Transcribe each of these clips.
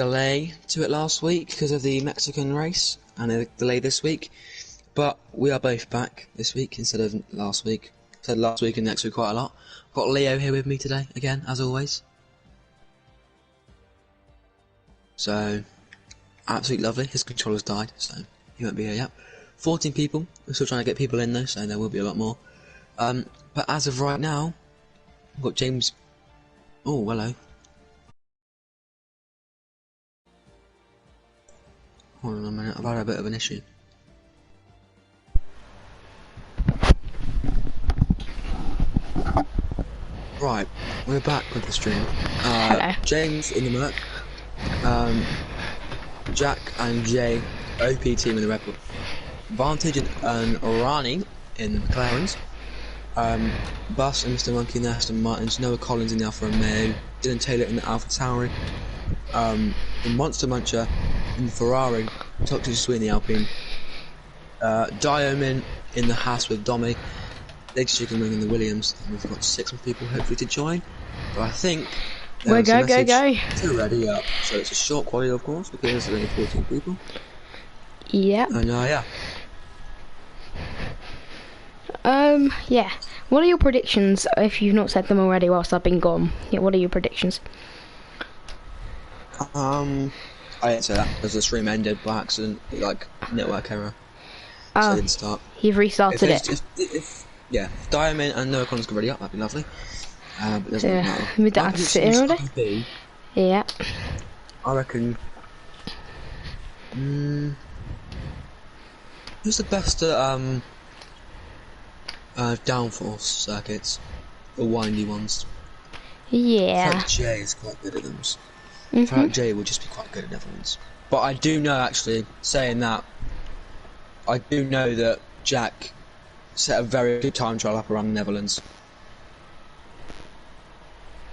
delay to it last week because of the Mexican race, and a delay this week. But we are both back this week instead of last week. Said last week and next week quite a lot. Got Leo here with me today, again, as always. So, absolutely lovely. His controller's died, so he won't be here yet. 14 people. We're still trying to get people in though, so there will be a lot more. But as of right now, we've got James. Oh, hello. Hold on a minute, I've had a bit of an issue. Right, we're back with the stream. Hello. James in the Merc, Jack and Jay, OP team in the Red Bull, Vantage and Rani in the McLarens, Bus and Mr. Monkey in the Aston Martins, Noah Collins in the Alfa Romeo, Dylan Taylor in the Alfa Tauri, the Monster Muncher in the Ferrari, Toxic Sweet in the Alpine, Diomin in the Haas with Domi, Legs Chicken Wing in the Williams, and we've got 6 more people hopefully to join. But I think we're go. To ready up. So it's a short quality, of course, because there's only 14 people. Yeah. And yeah. Yeah. What are your predictions? If you've not said them already, whilst I've been gone, yeah. What are your predictions? I didn't say that because the stream ended by accident, like network error. So I didn't start. You've restarted it. Yeah, if Diamond and Noah Collins go ready up, that'd be lovely. But it doesn't matter. We don't have to sit here already. Yeah. I reckon. Who's the best at downforce circuits? The windy ones. Yeah. I feel like Jay is quite good at them. I feel like Jay will just be quite good at Netherlands. But I do know, actually, saying that, I do know that Jack set a very good time trial up around the Netherlands.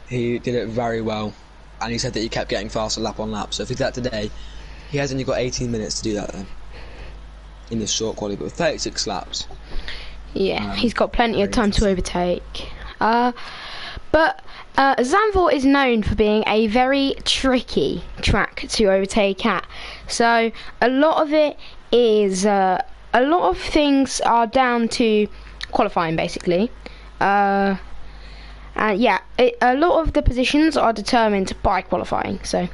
He did it very well, and he said that he kept getting faster lap on lap. So if he did that today, he has only got 18 minutes to do that then, in this short quality, but with 36 laps. Yeah, he's got plenty of time to overtake. But Zandvoort is known for being a very tricky track to overtake at. So a lot of it is, a lot of things are down to qualifying, basically. And yeah, a lot of the positions are determined by qualifying. So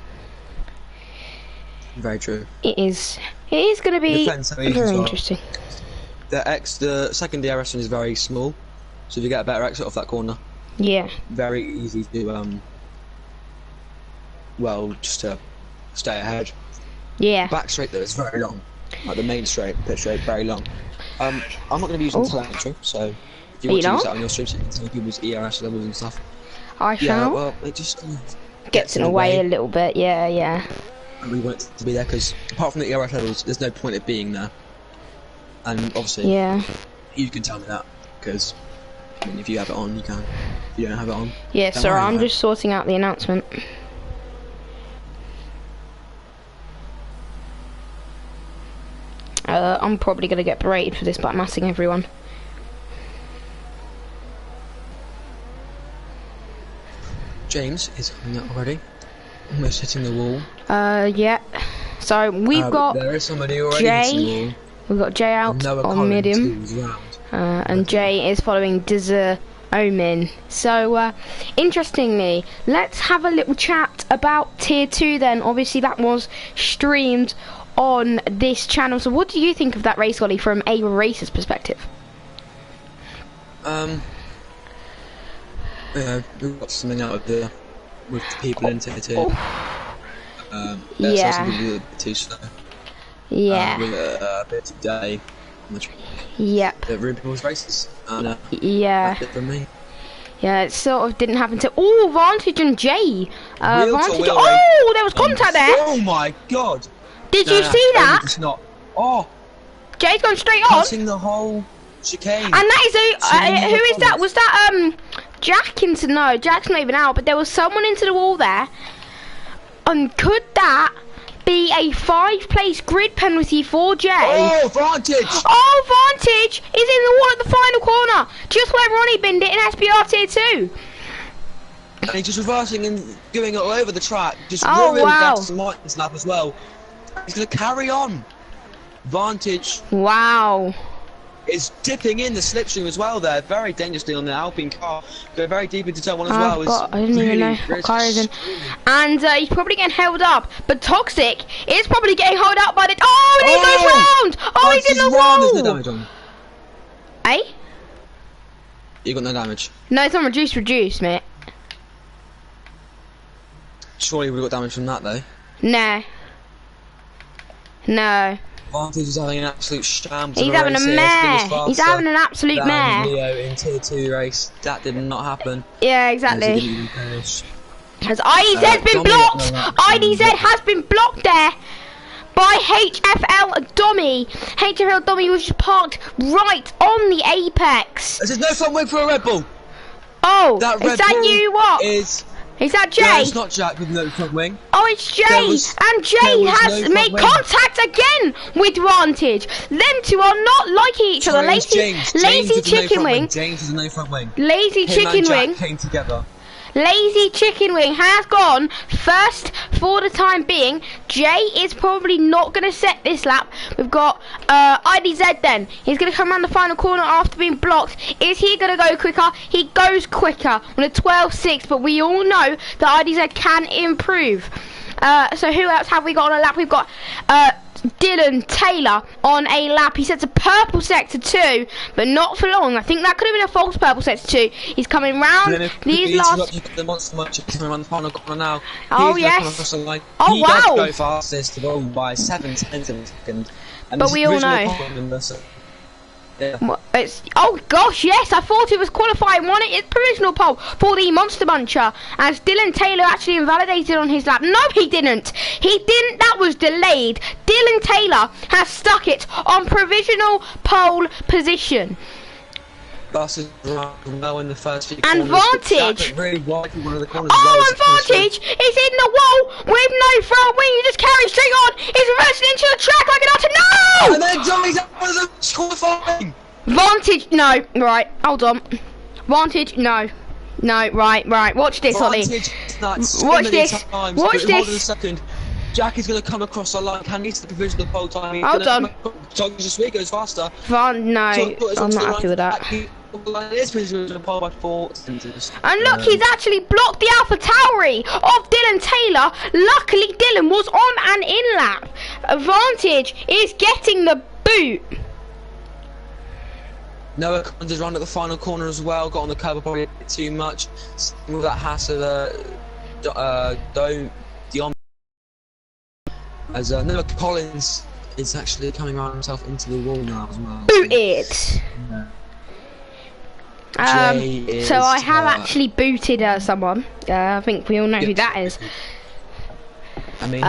very true. It is going to be very interesting. The second DRS one is very small, so if you get a better exit off that corner, yeah, very easy to well, just to stay ahead. Yeah. Back straight though is very long, like the main straight, pit straight, very long. I'm not going to be using telemetry, so if you want to use that on your stream, so you can tell people's ERS levels and stuff. I shall. Yeah, well, it just gets in the way a little bit. Yeah, yeah. And we want it to be there because apart from the ERS levels, there's no point it being there. And obviously, yeah, you can tell me that because I mean, if you have it on, you can. If you don't have it on, yeah. Sorry, I'm just sorting out the announcement. I'm probably gonna get berated for this, but I'm asking everyone. James is coming up already. Almost hitting the wall. Yeah. So we've got there is somebody already Jay. We've got Jay out on medium, and Jay is following Dizzer Omin. So, interestingly, let's have a little chat about Tier 2 then. Obviously, that was streamed on this channel. So, what do you think of that race, Ollie, from a racer's perspective? Yeah, we got something out of with the people in Tier 2. Yeah. Too slow. Yeah. With a bit today. Yeah. The people's races. Yeah. That's it from me. Yeah, it sort of didn't happen to. Oh, Vantage and Jay. Vantage. Oh, there was contact there. Oh my god. Did you see that? It's not. Oh. Jay's gone straight on. Passing the whole chicane. And that is who is that? Was that Jack into? No, Jack's not even out. But there was someone into the wall there. Could that be a 5-place grid penalty for Jay? Oh, Vantage! Oh, Vantage is in the wall at the final corner, just where Ronnie binned it in SBR Tier 2. And he's just reversing and doing it all over the track. Just Oh, ruined wow. Aston Martin's lap as well. He's going to carry on. Vantage Wow. is dipping in the slipstream as well there, very dangerously on the Alpine car. Go very deep into turn one as well. I didn't even know what car is in. And he's probably getting held up. But Toxic is probably getting held up by the... Oh, and he goes round! Oh, he's in the wall! There's no damage on him. Eh? You got no damage. No, it's on reduce, mate. Surely we got damage from that though. No. No. Vantage is having an absolute shambles. He's having a mare. He's having an absolute mare. Leo in tier 2 race. That did not happen. Yeah, exactly. Has IDZ's been blocked? IDZ has been blocked there by HFL Dommy. HFL Dommy was just parked right on the apex. There's no front wing for a Red Bull. Oh, That is Red that Bull you? What? Is that Jay? No, it's not Jack with no front wing. Oh, it's Jay, and Jay has made contact again with Vantage. Them two are not liking each other. Lazy chicken wing. James is a no front wing. Lazy chicken wing. Came together. Lazy chicken wing has gone first for the time being. Jay is probably not going to set this lap. We've got IDZ then. He's going to come around the final corner after being blocked. Is he going to go quicker? He goes quicker on a 12.6, but we all know that IDZ can improve. So who else have we got on a lap? We've got Dylan Taylor on a lap. He sets a purple sector 2, but not for long. I think that could have been a false purple sector 2. He's coming round these last... The monster much coming around the final corner now. Oh, yes. Oh, he wow. does go fastest of all by 7/10 of a second. And but we all know. Yeah. Oh gosh, yes, I thought it was qualifying one. It's provisional pole for the Monster Muncher, as Dylan Taylor actually invalidated on his lap. No, he didn't. He didn't. That was delayed. Dylan Taylor has stuck it on provisional pole position. Bus is well in the first few and corners. Vantage. Really wide in one of the corners. Oh, and Vantage is in the wall with no front wing. He just carries straight on. He's reversing into the track like an otter. No! And then Johnny's up with the qualifying. Vantage, no. Right, hold on. Vantage, no. No, right. Watch this, Ollie. Watch this. Watch this. Hold on a second. Jack is going to come across the line. Can he see the provisional pole time? Hold on. This week goes faster. No, I'm not happy with that. It is provisional pole by 4 centimeters. And look, he's actually blocked the Alpha Tauri of Dylan Taylor. Luckily, Dylan was on an in-lap. Vantage is getting the boot. Noah Collins is around at the final corner as well. Got on the curb probably a bit too much. With that Haas of Dion. As Noah Collins is actually coming around himself into the wall now as well. Booted. Yeah. So I have actually booted someone. I think we all know who that is. I mean,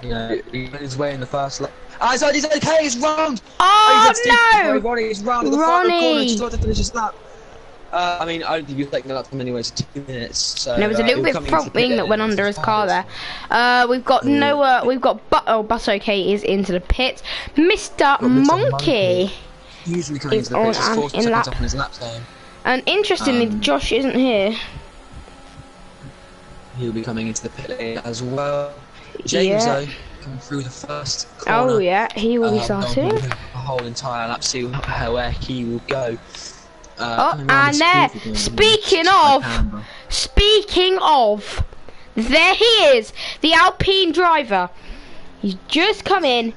he's his way in the first lap. He's okay, he's round! Oh, no! Ronnie's round at the final corner, just got to finish his lap. I mean, I don't think you're taking that time anyway, it's 2 minutes. So, there was a little bit front wing that went under his car there. We've got Noah, we've got Bus OK is into the pit. Mr. Monkey. Usually coming into the pit, just 4 seconds off in his lap time. And interestingly, Josh isn't here. He'll be coming into the pit lane as well. James though, coming through the first corner. Oh yeah, he will be starting. The whole entire lap, see where he will go. And there, speaking of, there he is, the Alpine driver. He's just come in,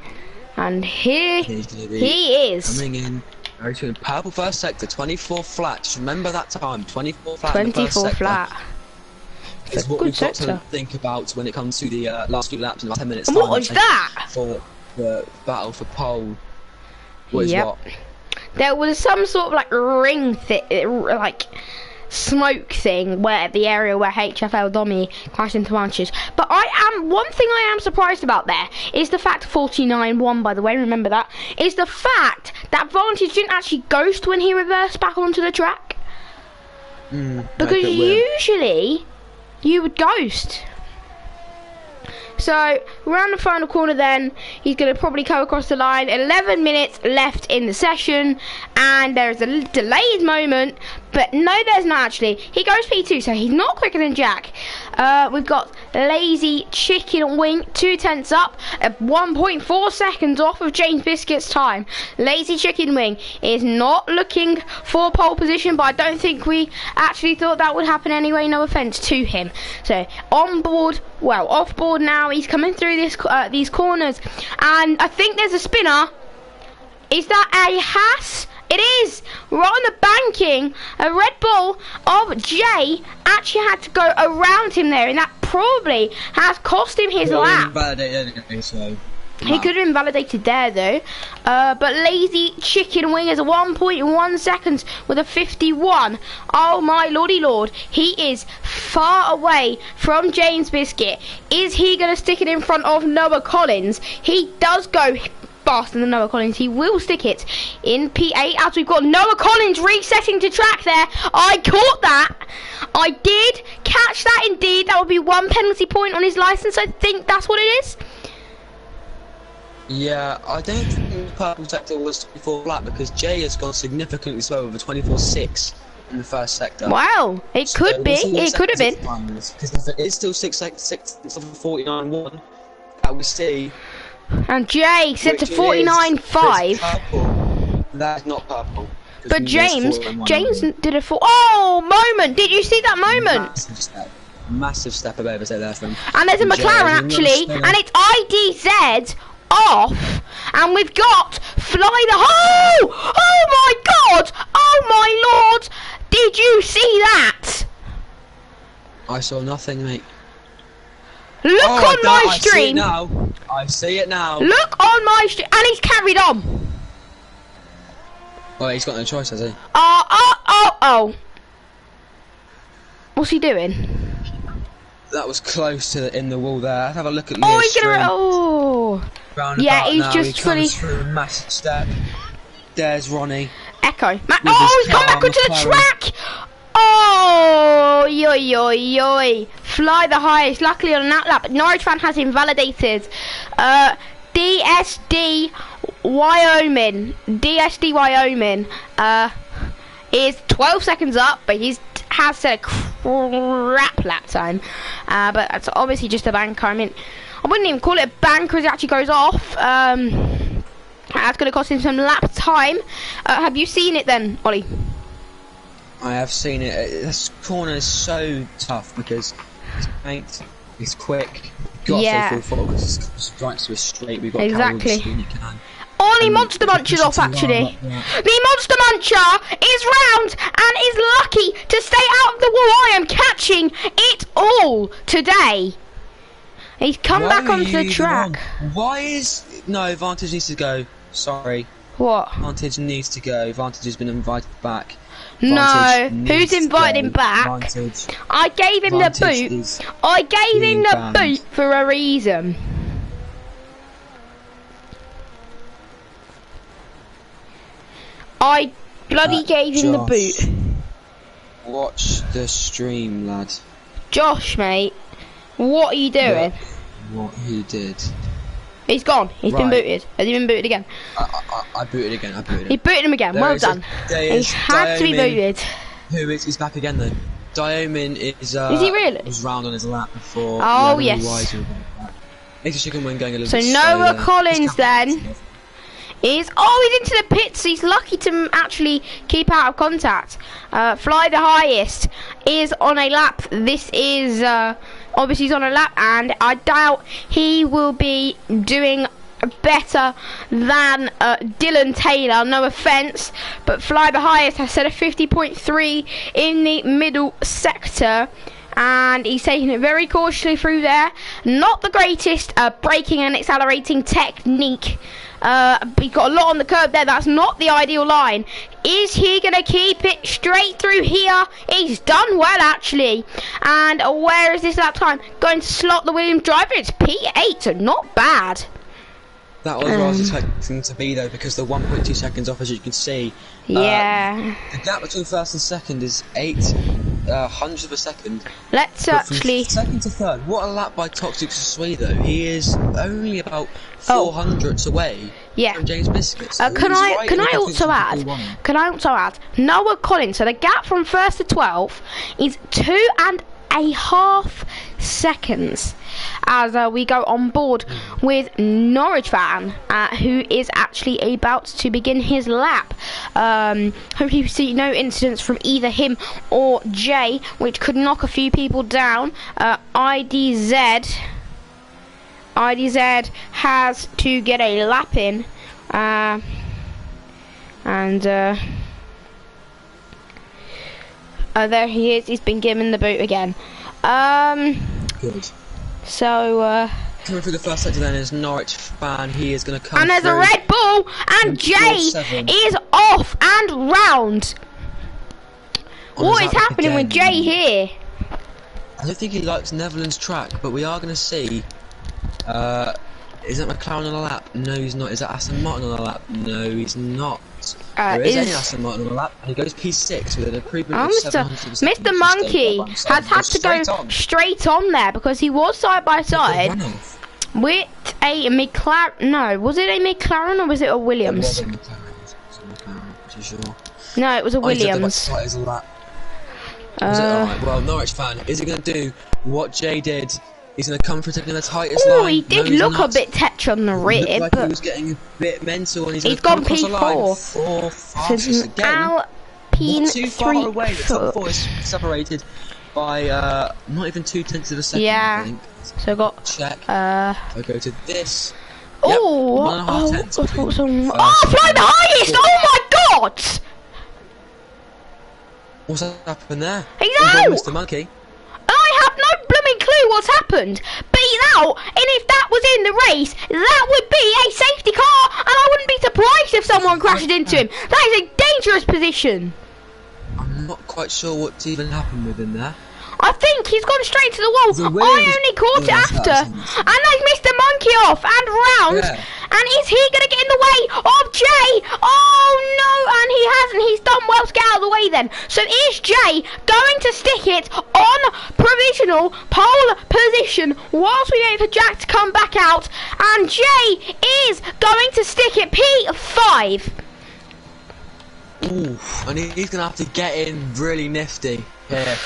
and here he is. Coming in, very soon. Purple first sector, 24 flat. Just remember that time, 24 flat. 24 flat. Is what we've got to think about when it comes to the last few laps in about 10 minutes. And what was that? For the battle for pole. What is what? There was some sort of like ring like smoke thing where the area where HFL Dommy crashed into Vantage. But one thing I am surprised about there is the fact 49 won, by the way, remember that, is the fact that Vantage didn't actually ghost when he reversed back onto the track. Because usually you would ghost. So, around the final corner then, he's going to probably come across the line. 11 minutes left in the session, and there's a delayed moment But no, there's not actually. He goes P2, so he's not quicker than Jack. We've got Lazy Chicken Wing, 2/10 up, at 1.4 seconds off of James Biscuit's time. Lazy Chicken Wing is not looking for pole position, but I don't think we actually thought that would happen anyway, no offence to him. So, on board, well, off board now, he's coming through these corners, and I think there's a spinner. Is that a Haas? It is! Right on the banking, a Red Bull of Jay actually had to go around him there, and that probably has cost him his lap. He could have been validated there though. But Lazy Chicken Wing is 1.1 seconds with a 51. Oh my lordy lord. He is far away from James Biscuit. Is he going to stick it in front of Noah Collins? He does go faster than Noah Collins. He will stick it in P8 as we've got Noah Collins resetting to track there. I caught that. I did catch that indeed. That would be 1 penalty point on his license. I think that's what it is. Yeah, I don't think the purple sector was 24 flat because Jay has gone significantly slower with a 24.6 in the first sector. Wow, it could be. It could have been. Because if it is still 6 of 49.1, that we see. And Jay set to 49.5. That's not purple. But James did a full. Oh, moment! Did you see that moment? Massive step of oversight there from. And there's a McLaren actually, and it's IDZ off, and we've got Fly the Oh my God! Oh my lord! Did you see that? I saw nothing, mate. Look on my stream. I see it now. Look on my stream, and he's carried on. Well, he's got no choice, has he? Oh. What's he doing? That was close to in the wall there. Have a look at. Oh, he's gonna. Yeah, he's now. just fully. Through a massive step. There's Ronnie. Echo. He's come back onto the track. Oh, yo. Fly the highest. Luckily on that lap, Norwich fan has invalidated. DSD Wyoming is 12 seconds up, but has set a crap lap time. But that's obviously just a banker. I mean, I wouldn't even call it a banker as it actually goes off. That's going to cost him some lap time. Have you seen it then, Ollie? I have seen it. This corner is so tough because it's quick. Got to full throttle because it's strikes to a straight. We've got exactly. Ollie Monster Muncher's off actually. The Monster Muncher is round and is lucky to stay out of the wall. I am catching it all today. He's come back onto the track. Why is Vantage needs to go. Sorry. What? Vantage needs to go. Vantage has been invited back. No, who's invited him back? I gave him the boot. I gave him the boot for a reason. I bloody gave him the boot. Watch the stream, lad. Josh, mate, what are you doing? What he did. He's gone. He's been booted. Has he been booted again? I booted again. He booted him again. Well done. He had to be booted. Who is? He's back again though. Diamond is. Is he really? Was round on his lap before. Oh yes. It's a chicken wing going a little bit. So Noah Collins then is. Oh, he's into the pits. He's lucky to actually keep out of contact. Fly the highest is on a lap. This is. Obviously he's on a lap, and I doubt he will be doing better than Dylan Taylor, no offence, but Fly the highest has set a 50.3 in the middle sector, and he's taking it very cautiously through there. Not the greatest braking and accelerating technique. He's got a lot on the curb there. That's not the ideal line. Is he going to keep it straight through here? He's done well actually. And where is this lap time? Going to slot the Williams driver. It's P8, so not bad. That was what I was expecting to be though, because the 1.2 seconds off, as you can see. Yeah. The gap between first and second is 8 hundredths of a second. Let's actually. Second to third. What a lap by Toxic Sui though. He is only about 4 hundredths away Yeah. from James Biscuit. So Can I also add Noah Collins? So the gap from first to 12th is 2.5 seconds. As we go on board with Norwich fan, who is actually about to begin his lap. Hopefully you see no incidents from either him or Jay, which could knock a few people down. IDZ has to get a lap in, there he is. He's been given the boot again. Good. So, coming through the first sector then is Norwich fan. He is going to come and there's through. a Red Bull, and Jay is off and round. What is happening with Jay here? I don't think he likes Netherlands track, but we are going to see. Is that McLaren on the lap? No, he's not. Is that Aston Martin on the lap? No, he's not. There is any Aston Martin on the lap, and he goes P6 with an improvement of 700%. Mr. Monkey has had to go straight on there because he was side by side with a McLaren. No, was it a McLaren or was it a Williams? It was a McLaren, pretty sure. No, it was a Williams. Alright, well, Norwich fan, is he going to do what Jay did? He's going to come for taking the tightest line. Oh, he did look a bit tetch on the rear, like but he was getting a bit mental, and he's gone P4. So Alpine not too far away. The top 4 is separated by not even 0.2 of a second. Yeah. I think. So I got check. I go to this. Oh, fly the highest! Oh my God! What's happened there? He's out! Mr. Monkey. I have no blooming clue what's happened. But he's out, and if that was in the race, that would be a safety car, and I wouldn't be surprised if someone crashed into him. That is a dangerous position. I'm not quite sure what's even happened within there. I think he's gone straight to the wall. I only caught it after. And they've missed the monkey off and round. Yeah. And is he going to get in the way of Jay? Oh no, and he hasn't. He's done well to get out of the way then. So is Jay going to stick it on provisional pole position whilst we wait for Jack to come back out? And Jay is going to stick it P5. Ooh, and he's going to have to get in really nifty here.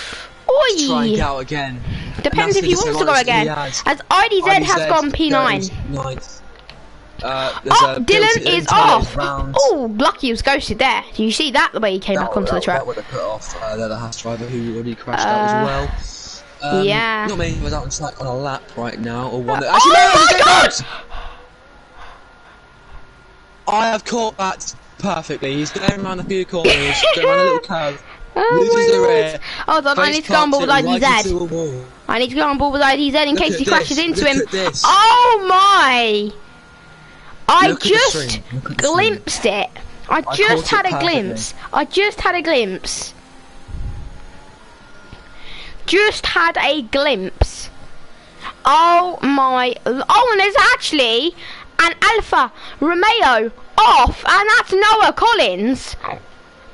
Oi. Try and get out again. Depends if he wants to go again. As IDZ has gone P9. Dylan is off. Oh, lucky he was ghosted there. Do you see that, the way he came back onto the track? That would have put off the other Haas driver who already crashed out as well. Yeah. Not many was out on track on a lap right now, or one that actually, oh my God! I have caught that perfectly. He's going around a few corners, going around a little curve. Loses the rear. Hold on, I need to go on board with IDZ. I need to go on board with IDZ in case he crashes into him. Oh my! I just glimpsed it. I just had a glimpse. I just had a glimpse. Just had a glimpse. Oh my! Oh, and there's actually an Alfa Romeo off, and that's Noah Collins.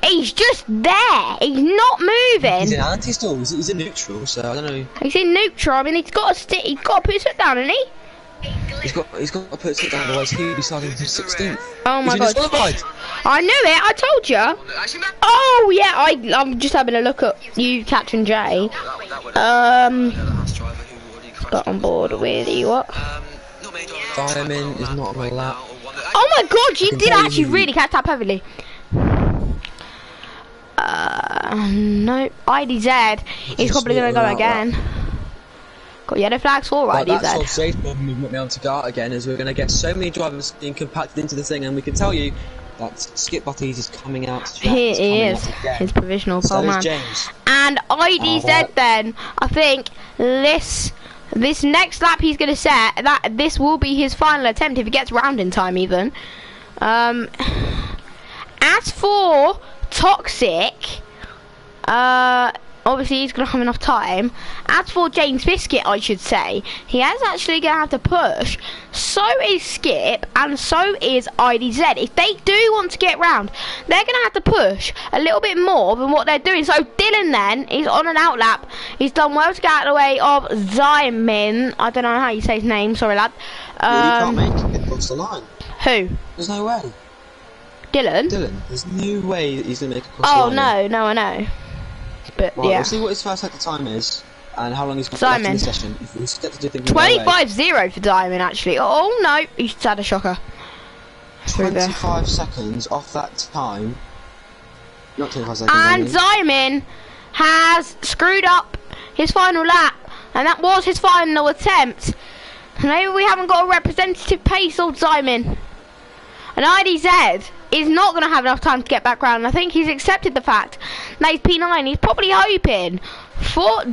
He's just there. He's not moving. He's in anti-stall. He's in neutral, so I don't know. He's in neutral. I mean, he's got to stick. He's got to put his foot down, hasn't he? He's got to put his foot down, otherwise he'll be starting from 16th. Oh my God! I knew it. I told you. Oh yeah. I'm just having a look at you, Captain J. Got on board with you. What? Fireman is not on the lap. Oh my God! You did actually really catch up heavily. No, IDZ is probably going to go again. Got yellow flags for IDZ. That's all safe movement down to Gart again, as we're going to get so many drivers being compacted into the thing, and we can tell you that Skip Butties is coming out. He is his provisional pole man. And IDZ then, I think this next lap he's going to set, that this will be his final attempt if he gets round in time even. As for Toxic, obviously he's going to have enough time. As for James Biscuit, I should say, he is actually going to have to push. So is Skip, and so is IDZ. If they do want to get round, they're going to have to push a little bit more than what they're doing. So Dylan then, he's on an outlap. He's done well to get out of the way of Zymin. I don't know how you say his name, sorry lad. You can't make it across the line. Who? There's no way. Dylan? There's no way that he's going to make a cross Oh, line. no, I know. But, Well, yeah. we'll see what his first sector time is, and how long he's got left in the session. If we get to do things 25-0 for Diamond, actually. Oh, no, he's had a shocker. 25 seconds off that time. Not 25 seconds. And Diamond has screwed up his final lap, and that was his final attempt. Maybe we haven't got a representative pace of Diamond. And IDZ is not going to have enough time to get back round. I think he's accepted the fact that he's P9. He's probably hoping for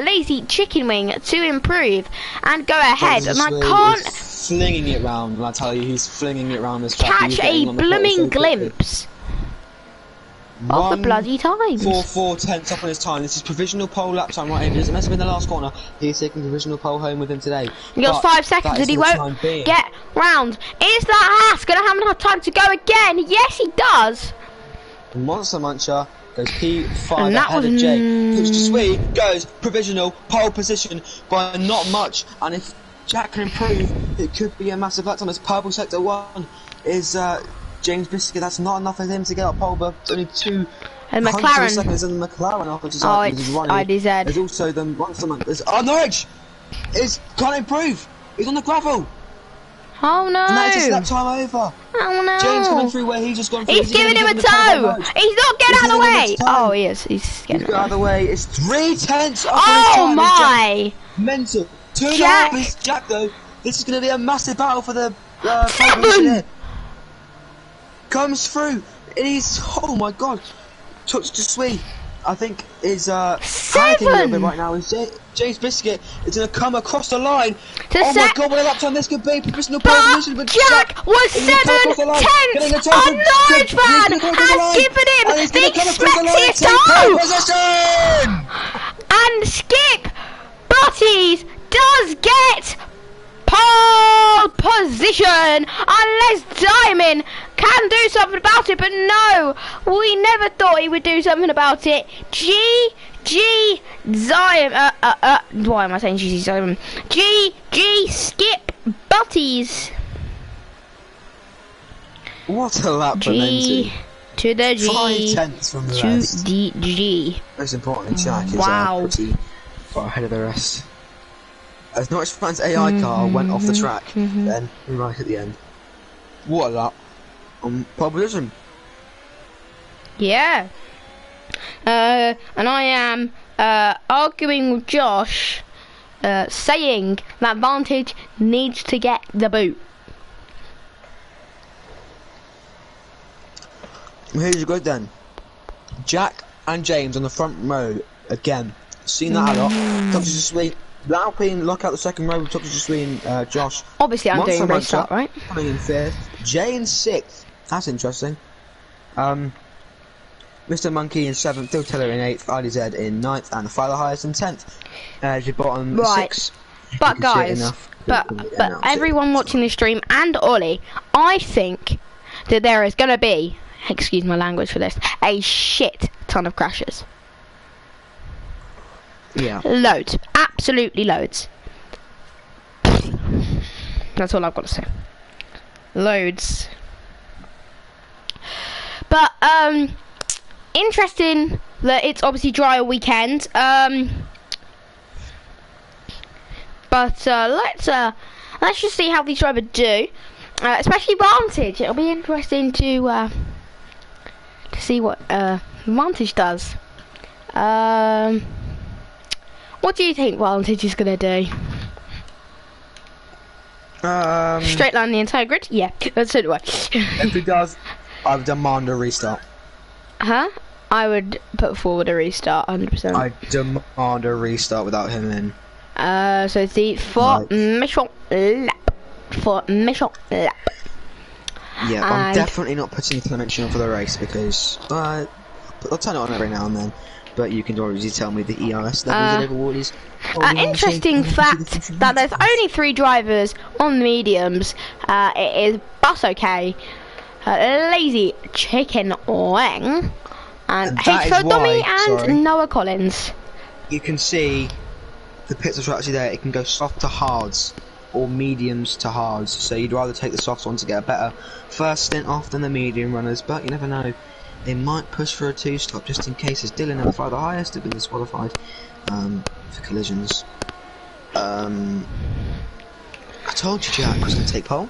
Lazy Chicken Wing to improve and go ahead. And I can't flinging it round, and I tell you, he's flinging it round this track. Catch a blooming glimpse of the bloody times. 4:10 up on his time. This is provisional pole lap time right here. It doesn't mess up in the last corner. He's taking provisional pole home with him today. He got 5 seconds and he won't get round. Is that Haas going to have enough time to go again? Yes, he does. Monster Muncher goes P5 ahead of Jay. Puts to Sweet, goes provisional pole position by not much. And if Jack can improve, it could be a massive lap time. As purple sector 1 is James Biscuit. That's not enough for him to get up pole, but only 2 and McLaren seconds and McLaren off, which is running. IDZ. There's also the Monster Muncher. Oh, Norwich! Can't improve. He's on the gravel. Oh no! And that is his lap time over. Oh no! James coming through where he's just gone through. He's giving him a toe. He's not getting out of the way. Oh, he is. He's getting out of the way. It's 3/10 off oh his time. My! Mental. 2.5 is Jack though. This is going to be a massive battle for the 7. Comes through. He's oh my god. Touch to Sweet. I think is panicking a little bit right now. James Biscuit is going to come across the line. Oh my god, what a lap time this could be. Provisional pole position, but Jack was 7/10. A Norwich fan has given him the expected time. And Skip Butties does get pole position, unless Diamond can do something about it, but no, we never thought he would do something about it. GG Diamond, why am I saying GG Diamond? GG Skip Butties. What a lap for Menzi. To the G. 5/10 from the to rest. the G. Most importantly, Jack is pretty far ahead of the rest. As Norwich fans' AI car went off the track, then right at the end. What a lap on pole position. Yeah. And I am arguing with Josh, saying that Vantage needs to get the boot. Here's your good then. Jack and James on the front row again. Seen that a lot. Touches to Sweet. Alpine lock out the second row. Touches to Sweet and Josh. Obviously, I'm doing race start, right? Coming in 5th. Jay in 6th. That's interesting. Mr. Monkey in 7th. Phil Teller in 8th. IDZ in 9th. And the Fire Highest in 10th. Your bottom 6. But guys, but everyone watching the stream and Ollie, I think that there is going to be, excuse my language for this, a shit ton of crashes. Yeah. Loads. Absolutely loads. That's all I've got to say. Loads. But, interesting that it's obviously dry weekend. But, let's just see how these drivers do. Especially Vantage. It'll be interesting to see what, Vantage does. What do you think Vantage is going to do? Straight line the entire grid? Yeah, so do I. If he does, I would demand a restart. Huh? I would put forward a restart, 100%. I demand a restart without him in. So it's the mission lap. Yeah, I'm definitely not putting Clemency on for the race because I'll turn it on every now and then. But you can already tell me the ERS levels is interesting fact that there's only 3 drivers on the mediums. It is Bus OK, Lazy Chicken Wing, and H4 Dummy and Noah Collins. You can see the pits are actually there. It can go soft to hards or mediums to hards. So you'd rather take the soft one to get a better first stint off than the medium runners. But you never know. They might push for a 2-stop just in case. As Dylan and fly the highest have been disqualified for collisions. I told you Jack was going to take pole.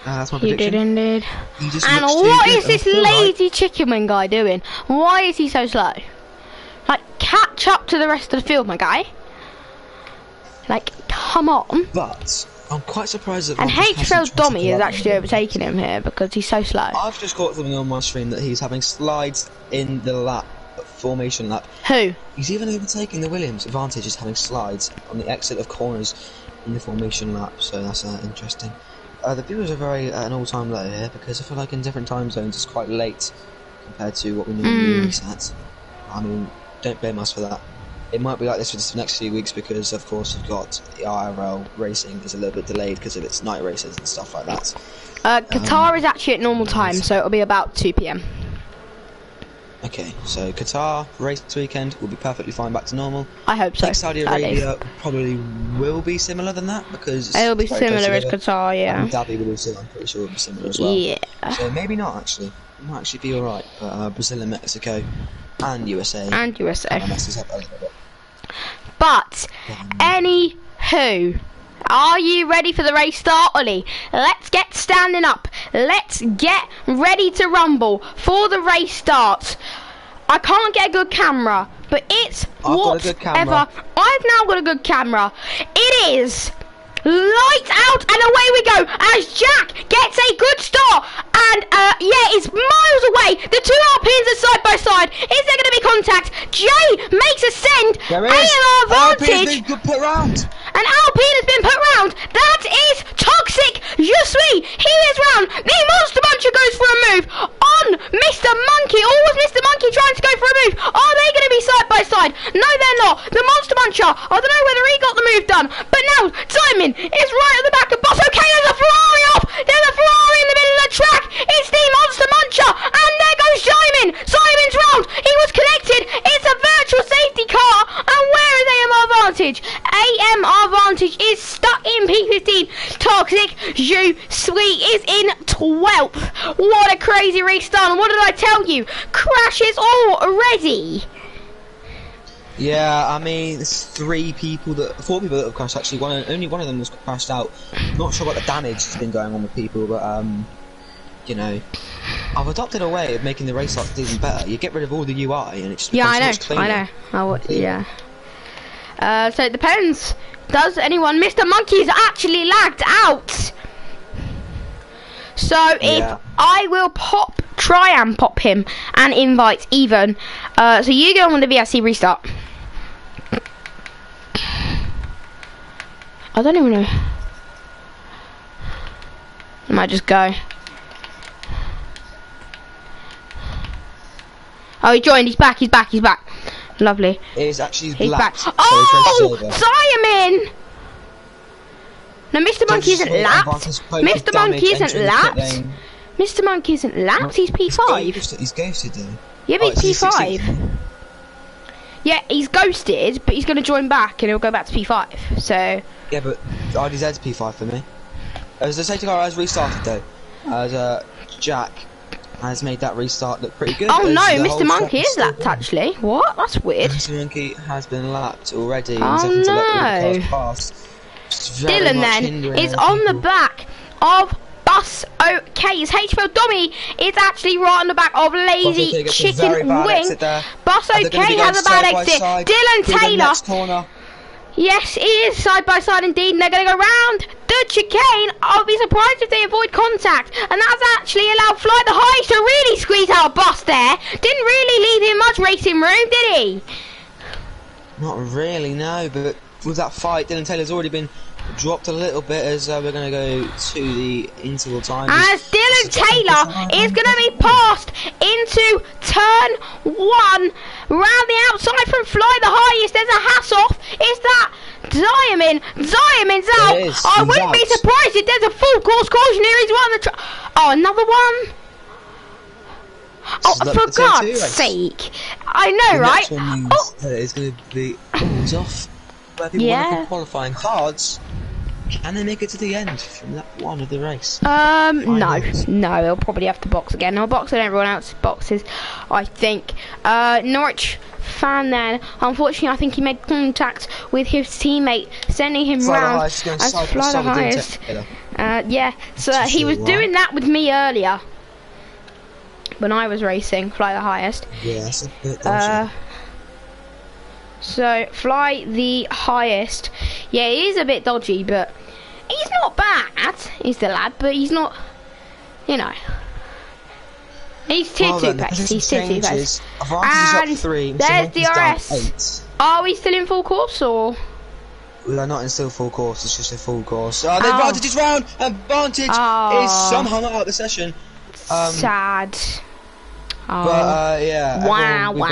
That's my prediction. You did indeed. He just And looks too what good. is this lazy chicken wing guy doing? Why is he so slow? Like, catch up to the rest of the field, my guy. Like, come on. But I'm quite surprised that And Vantage HFL's hasn't tried to Dommy is collab actually with him. overtaking him here because he's so slow. I've just got something on my stream that he's having slides in the lap, formation lap. Who? He's even overtaking the Williams. Vantage is having slides on the exit of corners in the formation lap, so that's interesting. The viewers are very at an all-time low here because I feel like in different time zones it's quite late compared to what we normally race at. I mean, don't blame us for that. It might be like this for the next few weeks because, of course, we've got the IRL racing is a little bit delayed because of its night races and stuff like that. Qatar is actually at normal time, so it'll be about 2 PM. Okay, so Qatar race weekend will be perfectly fine back to normal. I hope so. I think Saudi Arabia probably will be similar than that because It'll be it's very similar close as together. Qatar, yeah. And Dhabi will also, I'm pretty sure, will be similar as well. Yeah. So maybe not actually. It might actually be alright. But Brazil and Mexico and USA. And USA. Messes up a little bit. But, anywho, are you ready for the race start, Ollie? Let's get standing up. Let's get ready to rumble for the race start. I can't get a good camera, but it's whatever. I've now got a good camera. It is lights out and away we go as Jack gets a good start. And yeah, it's miles away. The two Alpines are side by side. Is there going to be contact? Jay makes a send. There is. AMR Vantage. Put round. An Alpine has been put round. That is toxic. Je suis. He is round. The Monster Muncher goes for a move on Mr. Monkey. Always Mr. Monkey trying to go for a move. Are they going to be side by side? No, they're not. The Monster Muncher. I don't know whether he got the move done. But now, Simon is right at the back of Boss. Okay, there's a Ferrari off. There's a Ferrari in the middle of the track. It's the Monster Muncher. And there goes Simon. Simon's round. He was connected. It's a virtual safety car. And where is AMR Vantage? AMR Vantage is stuck in P15. Toxic Je suis is in 12th. What a crazy restart. And what did I tell you? Crashes already. Yeah, I mean, it's 4 people that have crashed actually. Only one of them was crashed out. Not sure what the damage has been going on with people, but you know, I've adopted a way of making the race start even better. You get rid of all the UI and it just becomes much cleaner. I know. Yeah. So it depends. Does anyone? Mr. Monkey's actually lagged out. So if I will try and pop him and invite even. So you go on the VRC restart. I don't even know. I might just go. Oh, he joined. He's back. Lovely. It's actually He's lapped, back. so Oh, Simon! No, Mr. Monkey isn't lapped. Mr. Monkey isn't lapped. Mr. Monkey isn't lapped. He's P5. He's ghosted though. Yeah, but he's P5. Yeah, he's ghosted, but he's going to join back and he'll go back to P5. So. Yeah, but RDZ's P5 for me. As the safety car has restarted though, as Jack has made that restart look pretty good. Oh no, Mr. Monkey is lapped actually. What? That's weird. Mr. Monkey has been lapped already. Oh He's no. let the cars pass. Dylan then is on the back of Bus OK. His HFL Dommy is actually right on the back of Lazy Chicken Wing. Bus OK has a bad exit. Dylan Taylor. Yes, he is side by side indeed, and they're going to go round the chicane. I'll be surprised if they avoid contact, and that's actually allowed Fly the High to really squeeze out a bus there. Didn't really leave him much racing room, did he? Not really, no, but with that fight, Dylan Taylor's already been dropped a little bit as we're going to go to the interval time. As Dylan Taylor is going to be passed into turn 1, round the outside from Fly the Highest. There's a Hassoff. Is that Diamond? Diamond's out. I wouldn't be surprised if there's a full course caution here. He's right on the track. Oh, another one. Oh, for God's sake. I know, right? It's going to be off. Where people want to be qualifying hards. Can they make it to the end from that one of the race? No, they'll probably have to box again. They'll box and everyone else boxes, I think. Norwich fan then, unfortunately, I think he made contact with his teammate, sending him round as fly the highest. Yeah, so he was doing that with me earlier when I was racing, fly the highest. Yeah, that's a bit dodgy. So, fly the highest. Yeah, he is a bit dodgy, but he's not bad. He's the lad, but he's not, you know. He's tier 2 pace. He's tier 2 pace. And there's DRS. Are we still in full course, or? We're not in still full course, it's just a full course. The advantage is round, and Vantage is somehow not out of the session. Sad. Yeah. Wow. Like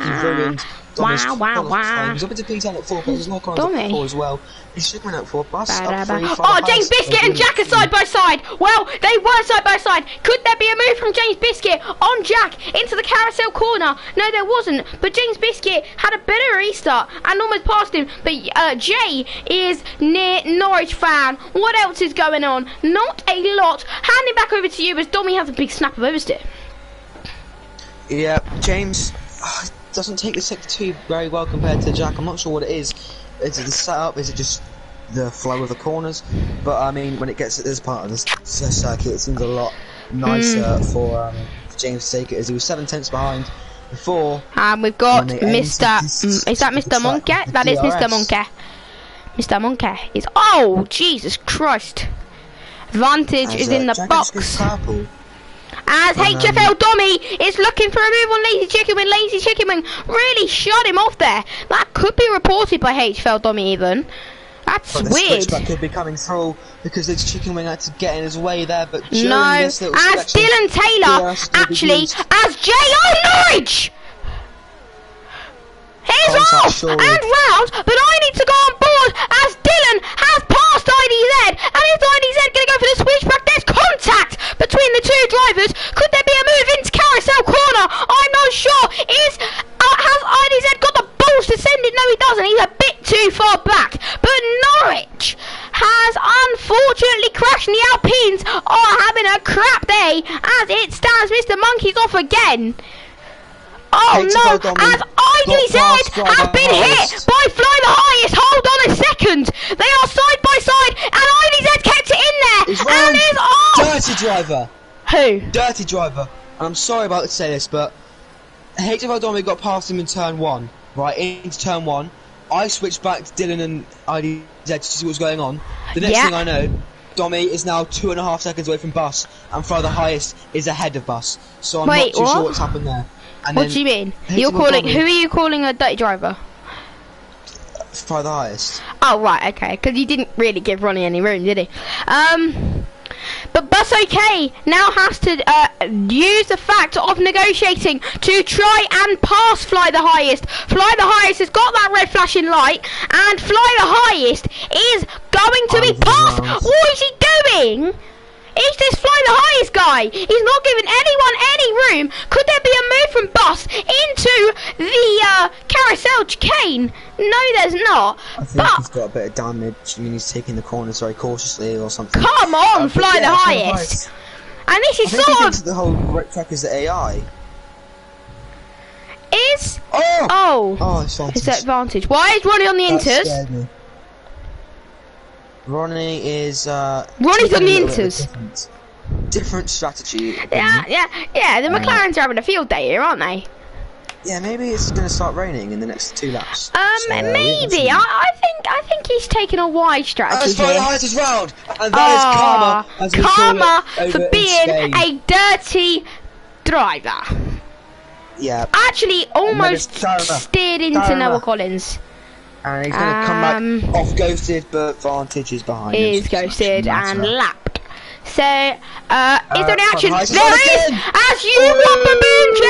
he ruined Dommy's qualifying. He's up into P10 at 4, but there's more cars at 4 as well. He's Sigmund at 4, Bus up 3. James Biscuit and Jack are side by side. Well, they were side by side. Could there be a move from James Biscuit on Jack into the carousel corner? No, there wasn't. But James Biscuit had a better restart and almost passed him. But Jay is near Norwich fan. What else is going on? Not a lot. Handing back over to you as Dommy has a big snap of oversteer. Yeah, James doesn't take the sector 2 very well compared to Jack. I'm not sure what it is. Is it the setup? Is it just the flow of the corners? But I mean, when it gets to this part of the circuit, it seems a lot nicer for James to take it, as he was 7 tenths behind before. And we've got Mr. Is that Mr. Monkey? That is Mr. Monkey. Mr. Monkey is. Oh, Jesus Christ! Vantage is in the Jack box. As HFL Dommy is looking for a move on Lazy Chicken Wing. Lazy Chicken Wing really shut him off there. That could be reported by HFL Dommy even. That's but weird. The switchback could be coming through because Lazy Chicken Wing had to get in his way there. But no, as Dylan Taylor actually, as J.O. Norwich! He's off and round, but I need to go on board as Dylan has passed IDZ, and is IDZ going to go for the switchback? There's contact between the two drivers. Could there be a move into carousel corner? I'm not sure. Has IDZ got the balls to send it? No, he doesn't. He's a bit too far back. But Norwich has unfortunately crashed, and the Alpines are having a crap day as it stands. Mr. Monkey's off again. Oh no, as IDZ has been hit by Fly the Highest. Hold on a second. They are side by side, and IDZ kept it in there and is off. Dirty driver. Who? Dirty driver. And I'm sorry about to say this, but HFL Dommy got past him in turn 1, right, into turn 1. I switched back to Dylan and IDZ to see what's going on. The next thing I know, Dommy is now 2.5 seconds away from Bus, and Fly the Highest is ahead of Bus. So I'm not too sure what's happened there. And what do you mean? You're calling? Who are you calling a dirty driver? Fly the Highest. Oh right, okay. Because he didn't really give Ronnie any room, did he? But Bus OK now has to use the fact of negotiating to try and pass Fly the Highest. Fly the Highest has got that red flashing light, and Fly the Highest is going to be passed. What is he doing? Is this Fly the Highest guy? He's not giving anyone any room. Could there be a move from Bus into the carousel chicane? No, there's not. I think he's got a bit of damage. I mean, he's taking the corners very cautiously or something. Come on, Fly the Highest. And this is sort of the whole right track is the AI. Is it's that advantage. Why is Ronnie on the inters? Ronnie is Ronnie's on the inters. Different strategy. Yeah. The McLarens are having a field day here, aren't they? Yeah, maybe it's going to start raining in the next 2 laps. Maybe. I think he's taking a wide strategy here. The highest round, and that is karma for being a dirty driver. Yeah. Actually, almost steered into Noah Collins. And he's going to come back off ghosted, but Vantage is behind him. He's ghosted and lapped. So, is there an action? There is! As You J